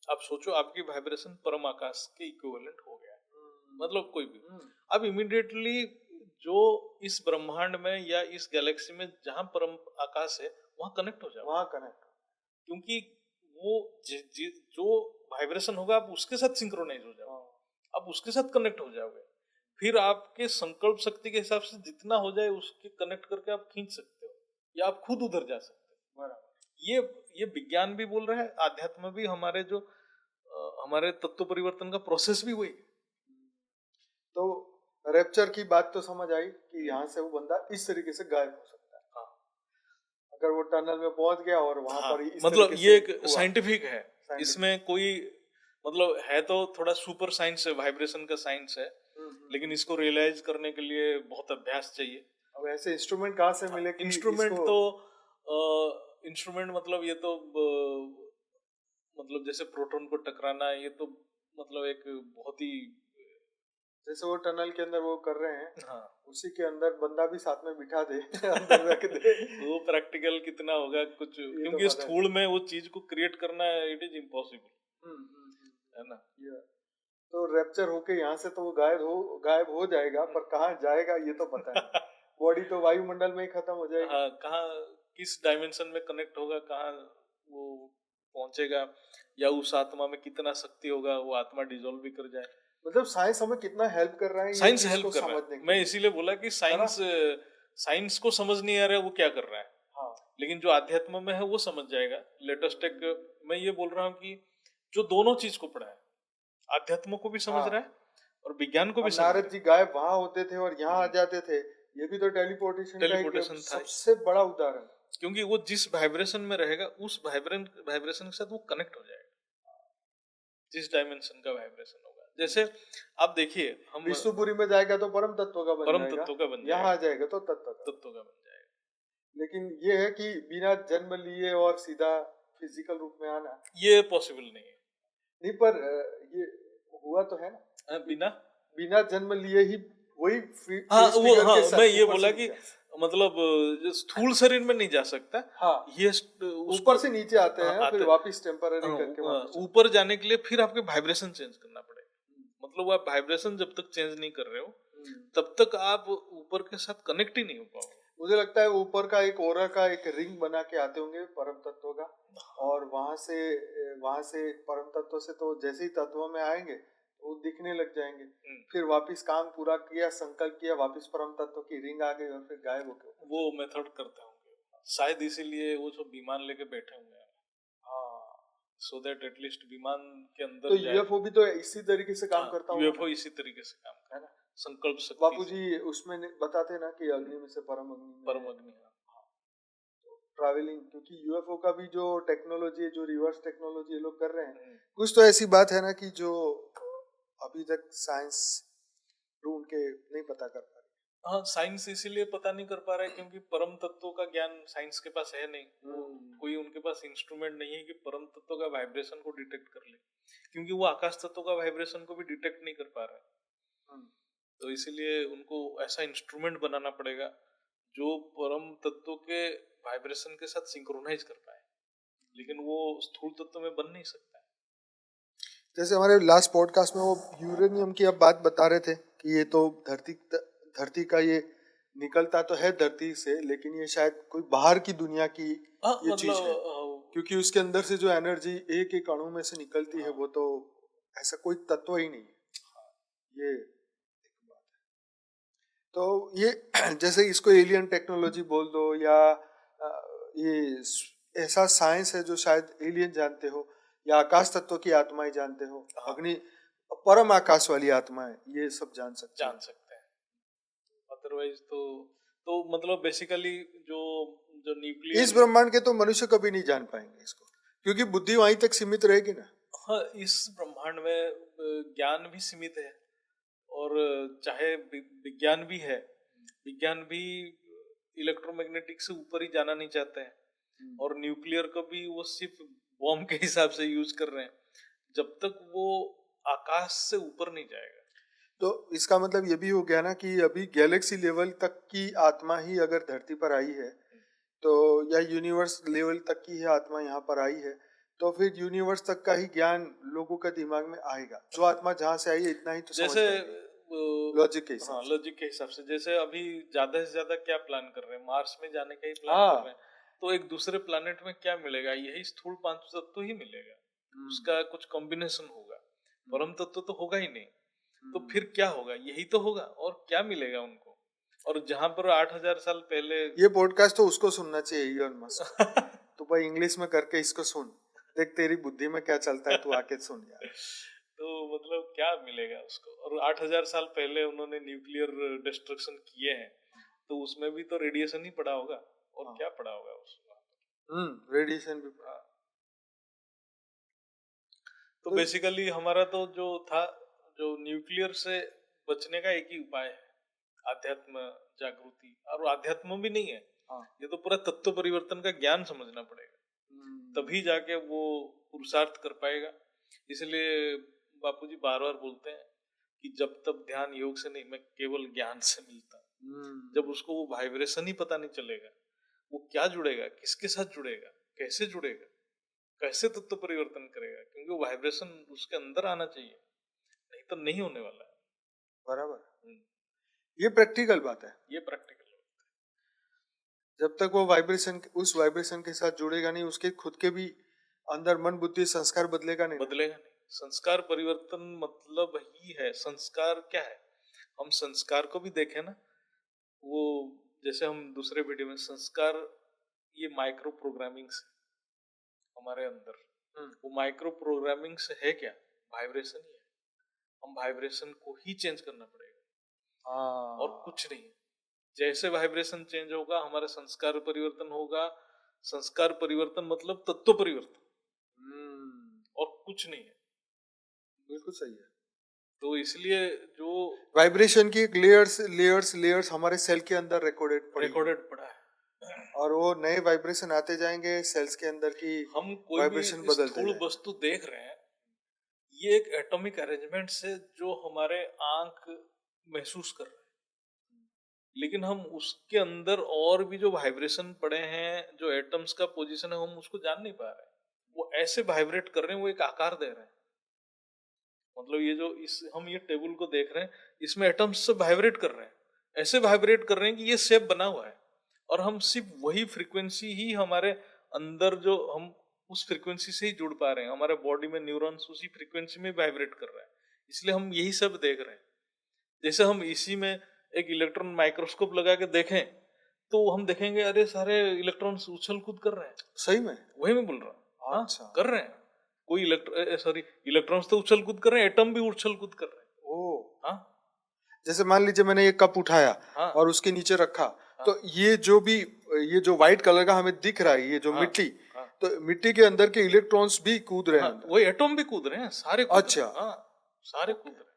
[SPEAKER 2] आप सोचो आपकी वाइब्रेशन परम आकाश के इक्विवेलेंट हो गया, मतलब कोई भी। अब इमीडिएटली जो इस ब्रह्मांड में या इस गैलेक्सी में जहां परम आकाश है वहां कनेक्ट हो जाओ, वहां कनेक्ट, क्योंकि वो जो वाइब्रेशन होगा आप उसके साथ सिंक्रोनाइज हो जाओ, आप उसके साथ कनेक्ट हो जाओगे। फिर आपके संकल्प शक्ति के हिसाब से जितना हो जाए उसके कनेक्ट करके आप खींच सकते हो, या आप खुद उधर जा सकते हो। ये विज्ञान भी बोल रहा है, आध्यात्म भी, हमारे जो हमारे तत्व परिवर्तन का प्रोसेस भी वही। तो रैप्चर की बात तो समझ आई कि यहाँ से वो बंदा इस तरीके से गायब हो सकता है। हाँ। अगर वो टनल में पहुंच गया और वहां पर इस मतलब ये एक साइंटिफिक है, इसमें कोई मतलब है तो थोड़ा सुपर साइंस है, वाइब्रेशन का साइंस है, लेकिन इसको रियलाइज करने के लिए बहुत अभ्यास चाहिए।
[SPEAKER 1] अब ऐसे इंस्ट्रूमेंट कहाँ से मिले कि
[SPEAKER 2] इंस्ट्रूमेंट
[SPEAKER 1] इसको
[SPEAKER 2] तो इंस्ट्रूमेंट मतलब ये तो मतलब जैसे प्रोटॉन को टकराना, ये तो मतलब एक बहुत ही
[SPEAKER 1] जैसे वो टनल के अंदर वो कर रहे हैं,
[SPEAKER 2] हाँ
[SPEAKER 1] उसी के अंदर बंदा भी साथ में बिठा दे अंदर रख दे।
[SPEAKER 2] वो प्रैक्टिकल कितना होगा कुछ,
[SPEAKER 1] ये तो
[SPEAKER 2] क्योंकि
[SPEAKER 1] पता
[SPEAKER 2] स्थूल में वो चीज को क्रिएट करना इट इज इम्पॉसिबल, है ना।
[SPEAKER 1] ये तो रैप्चर होके यहाँ से तो वो गायब हो जाएगा, पर कहाँ जाएगा ये तो पता नहीं। बॉडी तो वायुमंडल में ही खत्म हो जाएगी।
[SPEAKER 2] हाँ, कहाँ किस डायमेंशन में कनेक्ट होगा, कहाँ वो पहुंचेगा, या उस आत्मा में कितना शक्ति होगा, वो आत्मा डिजोल्व भी कर जाए।
[SPEAKER 1] मतलब साइंस हमें कितना हेल्प कर रहा है ये
[SPEAKER 2] साइंस
[SPEAKER 1] चीज
[SPEAKER 2] हेल्प
[SPEAKER 1] को
[SPEAKER 2] कर रहा
[SPEAKER 1] समझने
[SPEAKER 2] है,
[SPEAKER 1] के
[SPEAKER 2] मैं
[SPEAKER 1] लिए।
[SPEAKER 2] इसीलिए बोला कि
[SPEAKER 1] है ना?
[SPEAKER 2] साइंस को समझ नहीं आ रहा है वो क्या कर रहा है,
[SPEAKER 1] हाँ
[SPEAKER 2] लेकिन जो अध्यात्म में है वो समझ जाएगा। लेटेस्ट एक मैं ये बोल रहा हूँ कि जो दोनों चीज को पढ़ा है, अध्यात्म को भी समझ
[SPEAKER 1] हाँ।
[SPEAKER 2] रहा है और विज्ञान को भी
[SPEAKER 1] अब
[SPEAKER 2] समझ रहा
[SPEAKER 1] नारद जी गायब वहां होते थे और यहाँ आ जाते थे, ये भी तो टेलीपोर्टेशन
[SPEAKER 2] है।
[SPEAKER 1] का एक
[SPEAKER 2] टेलीपोर्टेशन था,
[SPEAKER 1] सबसे बड़ा उदाहरण है।
[SPEAKER 2] क्योंकि वो जिस वाइब्रेशन में रहेगा उस वाइब्रेशन के साथ वो कनेक्ट हो जाएगा, जिस डायमेंशन का वाइब्रेशन होगा। जैसे आप देखिए, हम
[SPEAKER 1] विष्णुपुरी में जाएगा तो परम तत्व का बन
[SPEAKER 2] परम
[SPEAKER 1] जाएगा,
[SPEAKER 2] तत्व का बन
[SPEAKER 1] यहाँ आ
[SPEAKER 2] जाएगा,
[SPEAKER 1] जाएगा तो तत्व का।
[SPEAKER 2] तत्व का बन जाएगा।
[SPEAKER 1] लेकिन ये है कि बिना जन्म लिए और सीधा फिजिकल रूप में आना
[SPEAKER 2] ये पॉसिबल नहीं है।
[SPEAKER 1] नहीं, पर ये हुआ तो है ना,
[SPEAKER 2] बिना
[SPEAKER 1] बिना जन्म लिए ही वही
[SPEAKER 2] हाँ
[SPEAKER 1] फेस
[SPEAKER 2] वो
[SPEAKER 1] फिगर
[SPEAKER 2] हाँ
[SPEAKER 1] के
[SPEAKER 2] मैं
[SPEAKER 1] साथ
[SPEAKER 2] ये
[SPEAKER 1] ऊपर
[SPEAKER 2] बोला
[SPEAKER 1] से
[SPEAKER 2] कि
[SPEAKER 1] नीचे।
[SPEAKER 2] मतलब जो स्थूल शरीर में नहीं जा सकता,
[SPEAKER 1] हाँ
[SPEAKER 2] ये
[SPEAKER 1] ऊपर से नीचे आते
[SPEAKER 2] हाँ,
[SPEAKER 1] हैं, फिर वापस टेम्पररी
[SPEAKER 2] हाँ,
[SPEAKER 1] करके वापस आते
[SPEAKER 2] ऊपर जाने के लिए फिर आपके वाइब्रेशन चेंज करना पड़ेगा। मतलब आप वाइब्रेशन जब तक चेंज नहीं कर रहे हो
[SPEAKER 1] हैं।
[SPEAKER 2] तब तक आप ऊपर के साथ कनेक्ट ही नहीं हो पाओगे।
[SPEAKER 1] मुझे लगता है ऊपर का एक ओरा का एक रिंग बना के आते होंगे परम तत्व का, और वहां से परम तत्व से तो जैसे ही तत्व में आएंगे वो दिखने लग जाएंगे, फिर वापस काम पूरा किया, संकल्प किया, वापस परम तत्व की रिंग आ गई और फिर गायब हो गए।
[SPEAKER 2] वो मेथड करते होंगे शायद, इसीलिए वो जो विमान लेके बैठे हुए हैं,
[SPEAKER 1] हाँ
[SPEAKER 2] सो दैट एटलीस्ट विमान के अंदर
[SPEAKER 1] तो
[SPEAKER 2] जाए।
[SPEAKER 1] यूएफओ भी तो इसी तरीके से काम करता होगा
[SPEAKER 2] यूएफओ इसी तरीके से काम
[SPEAKER 1] है
[SPEAKER 2] करता
[SPEAKER 1] ना।
[SPEAKER 2] है, संकल्प शक्ति
[SPEAKER 1] बापूजी उसमें बताते ना कि अग्नि में से परम अग्नि में
[SPEAKER 2] परम अग्नि।
[SPEAKER 1] ट्रैवलिंग, क्योंकि यूएफओ का भी जो टेक्नोलॉजी है, जो रिवर्स टेक्नोलॉजी ये लोग कर रहे हैं, कुछ तो ऐसी बात है ना कि जो अभी तक साइंस ढूंढ के नहीं पता कर पा रही।
[SPEAKER 2] हाँ, साइंस इसीलिए पता नहीं कर पा रहा है क्योंकि परम तत्वों का ज्ञान साइंस के पास है नहीं। कोई उनके पास इंस्ट्रूमेंट नहीं है कि परम तत्व का वाइब्रेशन को डिटेक्ट कर ले, क्योंकि वो आकाश तत्व का वाइब्रेशन को भी डिटेक्ट नहीं कर पा रहे हैं। तो इसीलिए उनको ऐसा इंस्ट्रूमेंट बनाना पड़ेगा जो परम तत्व के वाइब्रेशन के साथ सिंक्रोनाइज कर पाए, लेकिन वो स्थूल तत्व में बन नहीं सकता है।
[SPEAKER 1] जैसे हमारे लास्ट पॉडकास्ट में वो यूरेनियम की अब बात बता रहे थे कि ये तो धरती का ये निकलता तो है धरती से, लेकिन ये शायद कोई बाहर की दुनिया की ये चीज है, क्योंकि उसके अंदर से जो एनर्जी एक एक अणु में से निकलती है वो तो ऐसा कोई तत्व ही नहीं है। ये एक बात है। तो ये जैसे इसको एलियन टेक्नोलॉजी बोल दो या ये ऐसा साइंस है जो शायद एलियन जानते हो या आकाश तत्व की आत्माएं जानते हो, अग्नि परम आकाश वाली आत्माएं ये सब जान सकते हैं।
[SPEAKER 2] अदरवाइज तो मतलब बेसिकली जो जो न्यूक्लियर
[SPEAKER 1] इस ब्रह्मांड के तो मनुष्य कभी नहीं जान पाएंगे इसको, क्योंकि बुद्धि वहीं तक सीमित रहेगी ना।
[SPEAKER 2] हाँ, इस ब्रह्मांड में ज्ञान भी सीमित है, और चाहे विज्ञान भी है, विज्ञान भी इलेक्ट्रोमैग्नेटिक से ऊपर ही जाना नहीं चाहते हैं, और न्यूक्लियर को भी वो सिर्फ बॉम्ब के हिसाब से यूज कर रहे हैं, जब तक वो आकाश से ऊपर नहीं जाएगा।
[SPEAKER 1] तो इसका मतलब ये भी हो गया ना कि अभी गैलेक्सी लेवल तक की आत्मा ही अगर धरती पर आई है तो, या यूनिवर्स लेवल तक की है आत्मा यहाँ पर आई है, तो फिर यूनिवर्स तक का ही ज्ञान लोगों के दिमाग में आएगा। जो आत्मा जहाँ से आई है इतना ही तो समझ पाएंगे लॉजिक के हिसाब से।
[SPEAKER 2] लॉजिक के हिसाब से जैसे अभी ज्यादा से ज्यादा क्या प्लान कर रहे हैं, मार्स में जाने का ही प्लान कर रहे हैं, तो एक दूसरे प्लानेट में क्या मिलेगा, यही स्थूल पांच तत्व ही मिलेगा, उसका कुछ कॉम्बिनेशन होगा, परम तत्व तो होगा ही नहीं। तो फिर क्या होगा, यही तो होगा, और क्या मिलेगा उनको। और जहां पर 8000 साल पहले,
[SPEAKER 1] ये पॉडकास्ट तो उसको सुनना चाहिए इलोन मस्क। तो भाई इंग्लिश में करके इसको सुन, देख तेरी बुद्धि में क्या चलता है, तू आके सुन यार।
[SPEAKER 2] तो मतलब क्या मिलेगा उसको। और 8000 साल पहले उन्होंने न्यूक्लियर डिस्ट्रक्शन किए हैं, तो उसमें भी तो रेडिएशन ही पड़ा होगा, और क्या पड़ा होगा उसमें।
[SPEAKER 1] रेडिएशन भी पड़ा।
[SPEAKER 2] तो बेसिकली हमारा तो जो था, जो न्यूक्लियर से बचने का एक ही उपाय है, आध्यात्म जागृति। और आध्यात्म भी नहीं है, ये तो पूरा तत्व परिवर्तन का ज्ञान समझना पड़ेगा, तभी जाके वो पुरुषार्थ कर पाएगा। इसलिए बापूजी बार बार बोलते हैं कि जब तक ध्यान योग से नहीं, मैं केवल ज्ञान से मिलता हूँ। जब उसको वो वाइब्रेशन ही पता नहीं चलेगा, वो क्या जुड़ेगा, किसके साथ जुड़ेगा, कैसे जुड़ेगा, कैसे तत्व परिवर्तन करेगा, क्योंकि वो वाइब्रेशन उसके अंदर आना चाहिए, नहीं तो नहीं होने वाला है।
[SPEAKER 1] बराबर, ये प्रैक्टिकल बात है।
[SPEAKER 2] ये प्रैक्टिकल
[SPEAKER 1] जब तक वो वाइब्रेशन, उस वाइब्रेशन के साथ जुड़ेगा नहीं, उसके खुद के भी अंदर मन बुद्धि संस्कार बदलेगा नहीं।
[SPEAKER 2] संस्कार परिवर्तन मतलब ही है। संस्कार क्या है, हम संस्कार को भी देखें ना, वो जैसे हम दूसरे वीडियो में, संस्कार ये माइक्रो प्रोग्रामिंग से हमारे अंदर, वो माइक्रो प्रोग्रामिंग से है क्या, वाइब्रेशन ही है। हम वाइब्रेशन को ही चेंज करना पड़ेगा और कुछ नहीं। जैसे वाइब्रेशन चेंज होगा, हमारा संस्कार परिवर्तन होगा। संस्कार परिवर्तन मतलब तत्व परिवर्तन, और कुछ नहीं है।
[SPEAKER 1] बिल्कुल सही है।
[SPEAKER 2] तो इसलिए जो
[SPEAKER 1] वाइब्रेशन की लेयर्स लेयर्स लेयर्स हमारे सेल के अंदर रिकॉर्डेड
[SPEAKER 2] पड़ा है,
[SPEAKER 1] और वो नए वाइब्रेशन आते जाएंगे सेल्स के अंदर की।
[SPEAKER 2] हम कोई भी स्थूल वस्तु देख रहे हैं, ये एक एटॉमिक अरेंजमेंट से जो हमारे आंख महसूस कर रहे हैं, लेकिन हम उसके अंदर और भी जो वाइब्रेशन पड़े हैं, जो एटम्स का पोजीशन है, हम उसको जान नहीं पा रहे हैं। वो ऐसे वाइब्रेट कर रहे हैं, वो एक आकार दे रहे हैं। मतलब ये जो हम ये टेबल को देख रहे हैं, इसमें एटम्स से वाइब्रेट कर रहे हैं, ऐसे वाइब्रेट कर रहे हैं कि ये शेप बना हुआ है, और हम सिर्फ वही फ्रीक्वेंसी ही हमारे अंदर, जो हम उस फ्रीक्वेंसी से ही जुड़ पा रहे हैं। हमारे बॉडी में न्यूरॉन्स उसी फ्रीक्वेंसी में वाइब्रेट कर रहे हैं, इसलिए हम यही सब देख रहे हैं। जैसे हम इसी में एक इलेक्ट्रॉन माइक्रोस्कोप लगा के देखें, तो हम देखेंगे अरे सारे इलेक्ट्रॉन्स उछल कूद कर रहे हैं।
[SPEAKER 1] सही में,
[SPEAKER 2] वही मैं बोल रहा हूँ। अच्छा, कर रहे हैं। कोई इलेक्ट्रॉन्स तो उछल कूद कर रहे हैं, एटम भी उछल कूद कर रहे हैं। हाँ,
[SPEAKER 1] जैसे मान लीजिए मैंने एक कप उठाया और उसके नीचे रखा, तो ये जो व्हाइट कलर का हमें दिख रहा है, ये जो मिट्टी, तो मिट्टी के अंदर के इलेक्ट्रॉन्स भी कूद रहे हैं।
[SPEAKER 2] वही एटम भी कूद रहे हैं, सारे कूद
[SPEAKER 1] अच्छा,
[SPEAKER 2] रहे हैं। सारे कूद रहे हैं।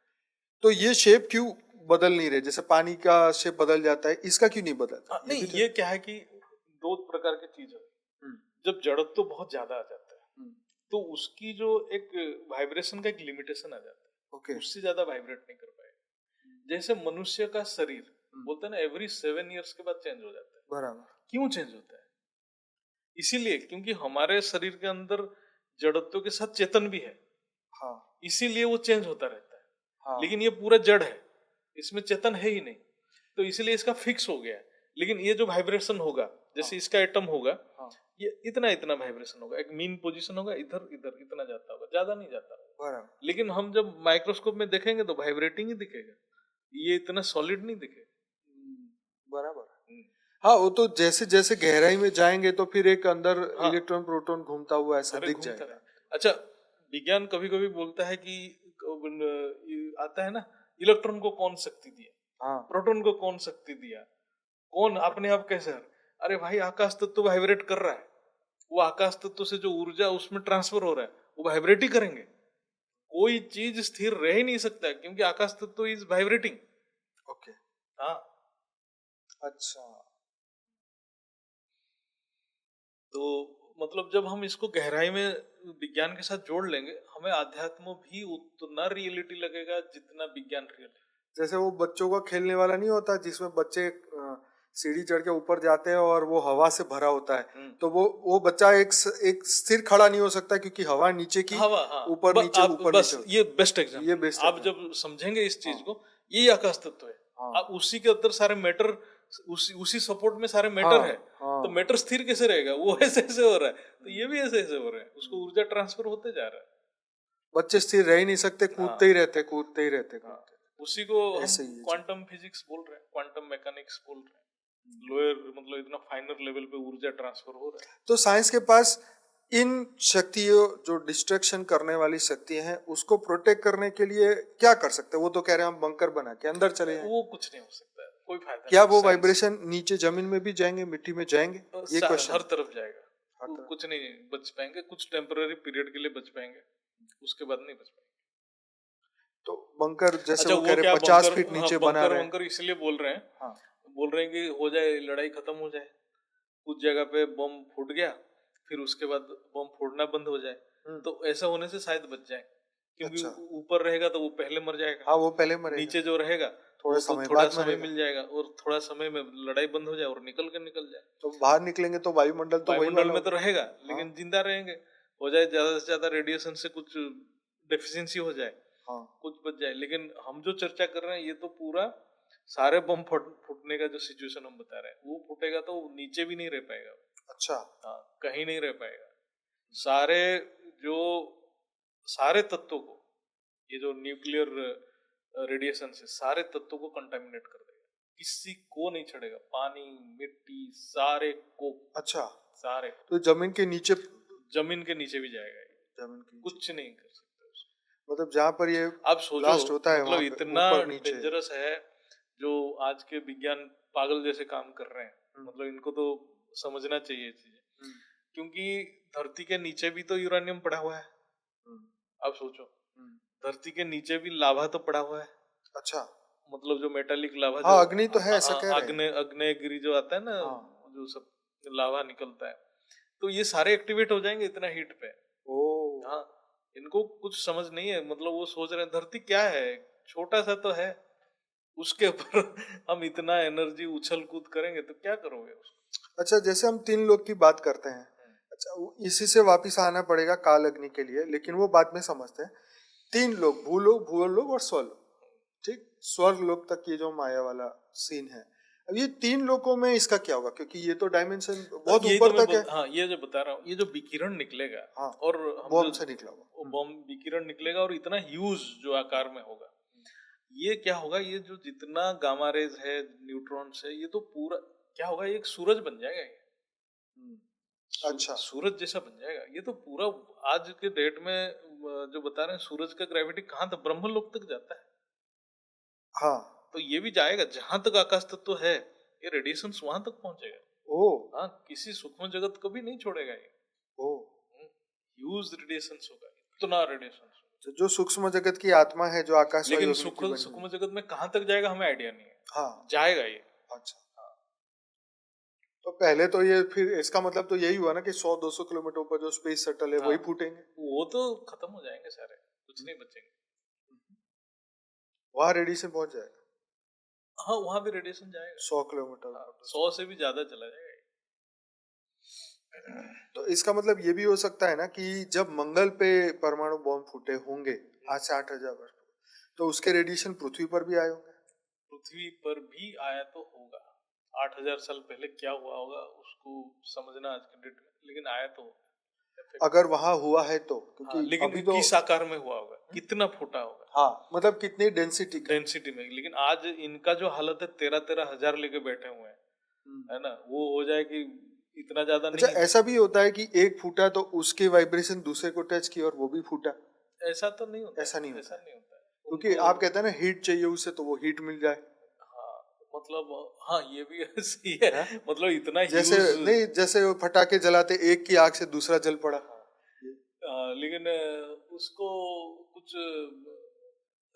[SPEAKER 1] तो ये शेप क्यों बदल नहीं रहे? जैसे पानी का शेप बदल जाता है, इसका क्यों नहीं बदलता?
[SPEAKER 2] नहीं, ये क्या है कि दो प्रकार की चीज है। जब जड़त्व तो बहुत ज्यादा आ जाता है, तो उसकी जो एक वाइब्रेशन का एक लिमिटेशन आ जाता है। उससे ज्यादा वाइब्रेट नहीं कर पाएगा। जैसे मनुष्य का शरीर बोलते हैं ना, एवरी 7 years के बाद चेंज हो जाता है।
[SPEAKER 1] बराबर।
[SPEAKER 2] क्यों चेंज होता है? इसीलिए क्योंकि हमारे शरीर के अंदर जड़त्व के साथ चेतन भी है। हाँ, इसीलिए वो चेंज होता रहता है। हाँ, लेकिन ये पूरा जड़ है, इसमें चेतन है ही नहीं, तो इसलिए इसका फिक्स हो गया है। लेकिन ये जो वाइब्रेशन होगा, जैसे इसका एटम होगा, ये इतना इतना वाइब्रेशन होगा, एक मीन पोजीशन होगा, इधर इधर इतना जाता होगा, ज्यादा नहीं जाता होगा। लेकिन हम जब माइक्रोस्कोप में देखेंगे तो वाइब्रेटिंग ही दिखेगा, ये इतना सॉलिड नहीं दिखेगा।
[SPEAKER 1] बराबर। हाँ, वो तो जैसे जैसे गहराई में जाएंगे तो फिर एक अंदर इलेक्ट्रॉन प्रोटॉन घूमता हुआ ऐसा दिख जाएगा।
[SPEAKER 2] अच्छा, विज्ञान कभी कभी बोलता है कि आता है ना, इलेक्ट्रॉन को कौन शक्ति दिया, प्रोटॉन को कौन शक्ति दिया, कौन अपने आप कैसे? अरे भाई, आकाश तत्व वाइब्रेट कर रहा है, वो आकाश तत्व से जो ऊर्जा उसमें ट्रांसफर हो रहा है, वो वाइब्रेट ही करेंगे। कोई चीज स्थिर रह ही नहीं सकता, क्योंकि आकाश तत्व इज वाइब्रेटिंग।
[SPEAKER 1] ओके,
[SPEAKER 2] हाँ,
[SPEAKER 1] अच्छा।
[SPEAKER 2] तो मतलब जब हम इसको गहराई में विज्ञान के साथ जोड़ लेंगे, हमें आध्यात्म भी उतना रियलिटी लगेगा जितना विज्ञान रियल है।
[SPEAKER 1] जैसे वो बच्चों का खेलने वाला नहीं होता जिसमें बच्चे सीढ़ी चढ़ के ऊपर जाते हैं और वो हवा से भरा होता है, तो वो बच्चा एक स्थिर खड़ा नहीं हो सकता, क्योंकि हवा नीचे की ऊपर नीचे ऊपर नीचे।
[SPEAKER 2] ये बेस्ट एग्जांपल, आप जब समझेंगे इस चीज को, ये आकाश तत्व है। आप उसी के अंदर सारे मैटर, उसी सपोर्ट में सारे मैटर है, तो मैटर स्थिर कैसे रहेगा? वो ऐसे ऐसे हो रहा है, तो ये भी ऐसे ऐसे हो रहा है, उसको ऊर्जा ट्रांसफर होते जा रहा है।
[SPEAKER 1] बच्चे स्थिर रह ही नहीं सकते, कूदते ही रहते कूदते ही रहते।
[SPEAKER 2] उसी को हम क्वांटम फिजिक्स बोल रहे हैं, क्वांटम मैकेनिक्स बोल रहे हैं। लोअर मतलब इतना फाइनर लेवल पे ऊर्जा ट्रांसफर हो रहा है।
[SPEAKER 1] तो साइंस के पास इन शक्तियों, जो डिस्ट्रक्शन करने वाली शक्तियां हैं, उसको प्रोटेक्ट करने के लिए क्या कर सकते हैं? वो तो कह रहे हैं हम बंकर बना के अंदर चले जाएं।
[SPEAKER 2] वो कुछ नहीं हो सकता है, कोई फायदा
[SPEAKER 1] क्या वो वाइब्रेशन नीचे जमीन में भी जाएंगे, मिट्टी में जाएंगे? ये क्वेश्चन
[SPEAKER 2] हर तरफ जाएगा, कुछ नहीं बच पाएंगे, कुछ टेम्पररी पीरियड के लिए बच पाएंगे, उसके बाद नहीं बच पाएंगे।
[SPEAKER 1] तो बंकर जैसे
[SPEAKER 2] अच्छा,
[SPEAKER 1] वो कह रहे
[SPEAKER 2] क्या
[SPEAKER 1] 50
[SPEAKER 2] बंकर,
[SPEAKER 1] फीट
[SPEAKER 2] हाँ,
[SPEAKER 1] नीचे बना
[SPEAKER 2] बंकर
[SPEAKER 1] रहे हैं।
[SPEAKER 2] वंकर इसलिए बोल रहे हैं,
[SPEAKER 1] हाँ
[SPEAKER 2] बोल रहे हैं कि हो जाए लड़ाई खत्म हो जाए, कुछ जगह पे बम फूट गया, फिर उसके बाद बम फोड़ना बंद हो जाए, तो ऐसा होने से शायद बच जाए, क्योंकि
[SPEAKER 1] अच्छा
[SPEAKER 2] ऊपर रहेगा तो वो पहले मर जाएगा,
[SPEAKER 1] हाँ वो पहले मरेगा,
[SPEAKER 2] नीचे जो रहेगा
[SPEAKER 1] थोड़े
[SPEAKER 2] वो तो
[SPEAKER 1] समय
[SPEAKER 2] थोड़ा
[SPEAKER 1] बाद
[SPEAKER 2] समय
[SPEAKER 1] मरेगा।
[SPEAKER 2] मिल जाएगा, और थोड़ा समय में लड़ाई बंद हो जाए और निकल जाए।
[SPEAKER 1] तो बाहर निकलेंगे तो वायुमंडल तो वही
[SPEAKER 2] वायुमंडल
[SPEAKER 1] वाला
[SPEAKER 2] में तो
[SPEAKER 1] होगा।
[SPEAKER 2] रहेगा,
[SPEAKER 1] हाँ
[SPEAKER 2] लेकिन जिंदा रहेंगे। हो जाए ज्यादा से ज्यादा रेडिएशन से कुछ डेफिशिएंसी हो जाए,
[SPEAKER 1] हाँ
[SPEAKER 2] कुछ बच जाए, लेकिन हम जो चर्चा कर रहे हैं ये तो पूरा सारे बम फूटने का जो सिचुएशन हम बता रहे हैं, वो फूटेगा तो नीचे भी नहीं रह पाएगा।
[SPEAKER 1] अच्छा
[SPEAKER 2] हाँ, कहीं नहीं रह पाएगा। सारे जो सारे तत्वों को, ये जो न्यूक्लियर रेडिएशन से सारे तत्वों को कंटामिनेट कर देगा, किसी को नहीं छोड़ेगा, पानी मिट्टी सारे को,
[SPEAKER 1] अच्छा
[SPEAKER 2] सारे
[SPEAKER 1] तो जमीन के नीचे,
[SPEAKER 2] जमीन के नीचे भी जाएगा ये,
[SPEAKER 1] जमीन के नीचे
[SPEAKER 2] कुछ नहीं कर सकते उसको।
[SPEAKER 1] मतलब जहाँ पर ये
[SPEAKER 2] आप सोचो,
[SPEAKER 1] ब्लास्ट होता है
[SPEAKER 2] मतलब
[SPEAKER 1] वहाँ पे
[SPEAKER 2] इतना
[SPEAKER 1] ऊपर नीचे।
[SPEAKER 2] डेंजरस है, जो आज के विज्ञान पागल जैसे काम कर रहे हैं, मतलब इनको तो समझना चाहिए चीजें, क्योंकि धरती के नीचे भी तो यूरेनियम पड़ा हुआ है। आप सोचो, धरती के नीचे भी लावा तो पड़ा हुआ है,
[SPEAKER 1] अच्छा
[SPEAKER 2] मतलब जो मेटालिक लावा,
[SPEAKER 1] हाँ
[SPEAKER 2] जो
[SPEAKER 1] अग्नि तो है ऐसा कह रहे हैं।
[SPEAKER 2] आग्नेयगिरी जो आता है ना,
[SPEAKER 1] हाँ
[SPEAKER 2] जो सब लावा निकलता है, तो ये सारे एक्टिवेट हो जाएंगे इतना हीट पे।
[SPEAKER 1] ओ
[SPEAKER 2] हाँ, इनको कुछ समझ नहीं है, मतलब वो सोच रहे हैं धरती क्या है, छोटा सा तो है, उसके ऊपर हम इतना एनर्जी उछल कूद करेंगे तो क्या करोगे उसको।
[SPEAKER 1] अच्छा जैसे हम 3 लोग की बात करते हैं, अच्छा इसी से वापिस आना पड़ेगा काल अग्नि के लिए, लेकिन वो बाद में समझते हैं। 3 लोग, भूलोक भूलोक और स्वलोक, ठीक, स्वर्ग लोक तक ये जो माया वाला सीन है, अब ये 3 लोकों में इसका क्या होगा, क्योंकि ये तो डायमेंशन बहुत
[SPEAKER 2] यही
[SPEAKER 1] ऊपर
[SPEAKER 2] तो
[SPEAKER 1] तक है।
[SPEAKER 2] हाँ, ये जो बता रहा हूँ, ये जो विकिरण निकलेगा,
[SPEAKER 1] हाँ
[SPEAKER 2] और हम
[SPEAKER 1] बॉम्ब
[SPEAKER 2] जो
[SPEAKER 1] से निकला हुआ।
[SPEAKER 2] बम विकिरण निकलेगा और इतना ह्यूज जो आकार में होगा, ये क्या होगा, ये जो जितना गामा रेज है, न्यूट्रॉन्स है, ये तो पूरा क्या होगा, ये एक सूरज बन जाएगा ये।
[SPEAKER 1] अच्छा
[SPEAKER 2] सूरज जैसा बन जाएगा ये तो पूरा। आज के डेट में जो बता रहे हैं, सूरज का ग्रेविटी कहाँ तक, ब्रह्मलोक तक जाता है,
[SPEAKER 1] हाँ
[SPEAKER 2] तो ये भी जाएगा जहां तक आकाश तत्व है, ये रेडिएशन वहां तक पहुंचेगा।
[SPEAKER 1] ओ
[SPEAKER 2] हाँ, किसी सूक्ष्म जगत को भी नहीं छोड़ेगा ये,
[SPEAKER 1] ओ
[SPEAKER 2] ह्यूज रेडिएशन होगा, इतना रेडिएशन।
[SPEAKER 1] तो जो सूक्ष्म जगत की आत्मा है जो आकाश
[SPEAKER 2] लेकिन
[SPEAKER 1] वायु अग्नि की बनी हुई।
[SPEAKER 2] सूक्ष्म जगत में कहां तक जाएगा हमें आइडिया नहीं है,
[SPEAKER 1] हाँ
[SPEAKER 2] जाएगा ये।
[SPEAKER 1] अच्छा तो पहले तो ये, फिर इसका मतलब तो यही हुआ ना कि 100-200 किलोमीटर ऊपर जो स्पेस शटल है
[SPEAKER 2] हाँ,
[SPEAKER 1] वही फूटेंगे,
[SPEAKER 2] वो तो खत्म हो जाएंगे सारे, कुछ नहीं बचेंगे।
[SPEAKER 1] वहां रेडिएशन पहुंच जाएगा।
[SPEAKER 2] हाँ, वहां भी रेडिएशन जाएगा,
[SPEAKER 1] 100 किलोमीटर
[SPEAKER 2] हाँ,
[SPEAKER 1] ऊपर।
[SPEAKER 2] 100 से भी ज्यादा चला जाएगा।
[SPEAKER 1] तो इसका मतलब ये भी हो सकता है ना कि जब मंगल पे परमाणु बॉम्ब फूटे होंगे आज से 8,000 वर्ष पहले, तो उसके रेडिएशन पृथ्वी पर भी आए होंगे।
[SPEAKER 2] पृथ्वी पर भी आया तो होगा, 8,000 साल पहले क्या हुआ होगा उसको समझना आज के डेट में, लेकिन आया तो होगा।
[SPEAKER 1] अगर वहां हुआ है तो,
[SPEAKER 2] हाँ,
[SPEAKER 1] क्योंकि
[SPEAKER 2] लेकिन
[SPEAKER 1] अभी तो
[SPEAKER 2] किस आकार में हुआ होगा, कितना फूटा होगा,
[SPEAKER 1] हाँ मतलब कितनी डेंसिटी का।
[SPEAKER 2] डेंसिटी में। लेकिन आज इनका जो हालत है, 13-13 हजार लेके बैठे हुए हैं, है ना, वो हो जाए कि इतना ज्यादा
[SPEAKER 1] अच्छा
[SPEAKER 2] नहीं।
[SPEAKER 1] ऐसा भी होता है कि एक फूटा तो उसके वाइब्रेशन दूसरे को टच की और वो भी फूटा,
[SPEAKER 2] ऐसा तो नहीं होता,
[SPEAKER 1] ऐसा नहीं होता
[SPEAKER 2] ऐसा नहीं होता है।
[SPEAKER 1] क्योंकि आप कहते हैं ना हीट चाहिए उसे तो वो हीट मिल जाए।
[SPEAKER 2] हाँ, मतलब हाँ, ये भी सही है,
[SPEAKER 1] है?
[SPEAKER 2] मतलब इतना
[SPEAKER 1] जैसे नहीं, जैसे वो पटाखे जलाते एक की आग से दूसरा जल पड़ा।
[SPEAKER 2] लेकिन उसको कुछ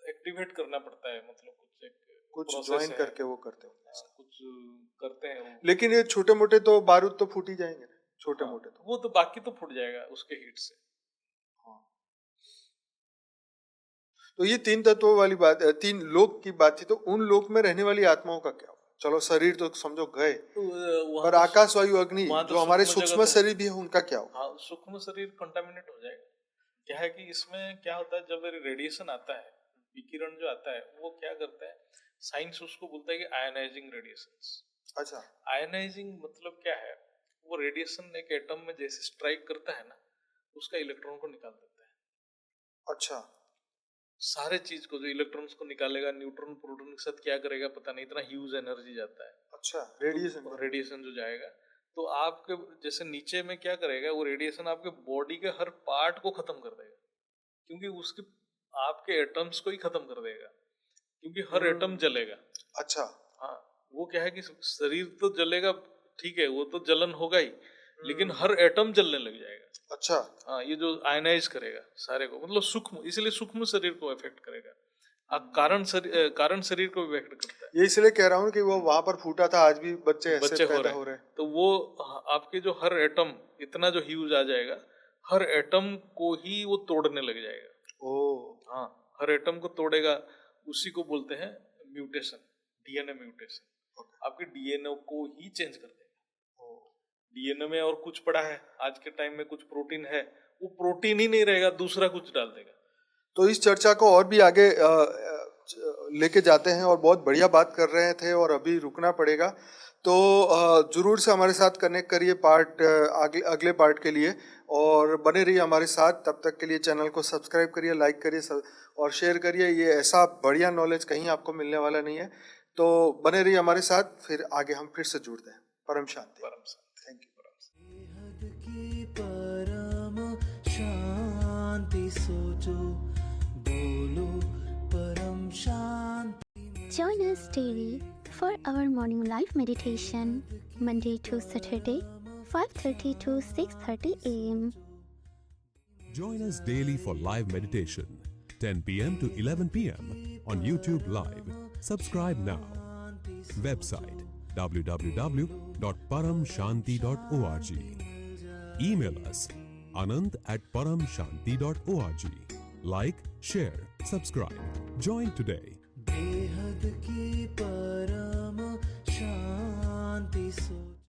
[SPEAKER 2] एक्टिवेट करना पड़ता है, मतलब कुछ एक
[SPEAKER 1] कुछ
[SPEAKER 2] प्रोसेस
[SPEAKER 1] ज्वाइन
[SPEAKER 2] है,
[SPEAKER 1] करके वो करते हो।
[SPEAKER 2] कुछ करते हैं वो।
[SPEAKER 1] लेकिन ये छोटे मोटे तो बारूद तो फूट ही जाएंगे, छोटे मोटे तो।
[SPEAKER 2] वो तो बाकी तो फूट जाएगा उसके हीट से।
[SPEAKER 1] तो ये 3 तत्वों वाली बात, 3 लोक की बात थी, तो उन लोक में रहने वाली आत्माओं का क्या हुआ? चलो शरीर तो समझो गए,
[SPEAKER 2] वहां
[SPEAKER 1] पर
[SPEAKER 2] तो
[SPEAKER 1] आकाश वायु अग्नि
[SPEAKER 2] वहां तो
[SPEAKER 1] जो हमारे
[SPEAKER 2] सूक्ष्म
[SPEAKER 1] सूक्ष्म
[SPEAKER 2] जगत है।
[SPEAKER 1] शरीर भी है उनका क्या हुआ?
[SPEAKER 2] हाँ, सूक्ष्म शरीर कंटामिनेट हो जाएगा। क्या है कि इसमें क्या होता है, जब रेडिएशन आता है, विकिरण जो आता है, वो क्या करता है, साइंस उसको बोलता है कि आयनाइजिंग रेडिएशन।
[SPEAKER 1] अच्छा
[SPEAKER 2] आयनाइजिंग मतलब क्या है, वो रेडिएशन एक एटम में जैसे स्ट्राइक करता है ना, उसका इलेक्ट्रॉन को निकाल देता है।
[SPEAKER 1] अच्छा
[SPEAKER 2] सारे चीज को, जो इलेक्ट्रॉन्स को निकालेगा, न्यूट्रॉन प्रोटॉन के साथ क्या करेगा पता नहीं, इतना ह्यूज एनर्जी जाता है।
[SPEAKER 1] अच्छा रेडिएशन
[SPEAKER 2] तो रेडिएशन जो जाएगा, तो आपके जैसे नीचे में क्या करेगा, वो रेडिएशन आपके बॉडी के हर पार्ट को खत्म कर देगा, क्योंकि उसके आपके एटम्स को ही खत्म कर देगा, क्योंकि हर एटम जलेगा।
[SPEAKER 1] अच्छा
[SPEAKER 2] हाँ, वो क्या है कि शरीर तो जलेगा, ठीक है, वो तो जलन होगा ही, लेकिन हर एटम जलने लग जाएगा।
[SPEAKER 1] अच्छा,
[SPEAKER 2] हाँ, ये जो आयनाइज करेगा सारे को, मतलब सूक्ष्म, इसलिए सूक्ष्म शरीर को इफेक्ट करेगा। कारण शरीर को भी इफेक्ट करता है।
[SPEAKER 1] ये इसलिए कह रहा हूँ कि वो वहां पर फूटा था, आज भी बच्चे ऐसे
[SPEAKER 2] बच्चे हो
[SPEAKER 1] पैदा
[SPEAKER 2] रहे
[SPEAKER 1] हो
[SPEAKER 2] हैं
[SPEAKER 1] रहे हैं।
[SPEAKER 2] तो वो आपके जो हर एटम इतना जो ह्यूज आ जाएगा, हर एटम को ही वो तोड़ने लग जाएगा।
[SPEAKER 1] ओ,
[SPEAKER 2] हाँ, हर एटम को तोड़ेगा, उसी को बोलते हैं म्यूटेशन, डीएनए म्यूटेशन। आपके डीएनए को ही चेंज कर देगा। डीएनए में और कुछ पड़ा है, आज के टाइम में कुछ प्रोटीन है, वो प्रोटीन ही नहीं रहेगा, दूसरा कुछ डाल देगा।
[SPEAKER 1] तो इस चर्चा को और भी आगे लेके जाते हैं, और बहुत बढ़िया बात कर रहे थे, और अभी रुकना पड़ेगा। तो जरूर से हमारे साथ कनेक्ट करिए पार्ट अगले पार्ट के लिए, और बने रहिए हमारे साथ। तब तक के लिए चैनल को सब्सक्राइब करिए, लाइक करिए और शेयर करिए। ये ऐसा बढ़िया नॉलेज कहीं आपको मिलने वाला नहीं है। तो बने रहिए हमारे साथ, फिर आगे हम फिर से जुड़ते हैं। परम शांति।
[SPEAKER 2] परम शांति।
[SPEAKER 1] Thank you.
[SPEAKER 3] परम शांति सोचो, बोलो परम शांति।
[SPEAKER 4] Join us daily for our morning live meditation, Monday to Saturday, 5:30 to 6:30 a.m.
[SPEAKER 5] Join us daily for live meditation, 10 p.m. to 11 p.m. on YouTube Live. Subscribe now. Website www.paramshanti.org. Email us anand@paramshanti.org. Like, share, subscribe. Join today.
[SPEAKER 3] बेहद की परम शांति सोचो।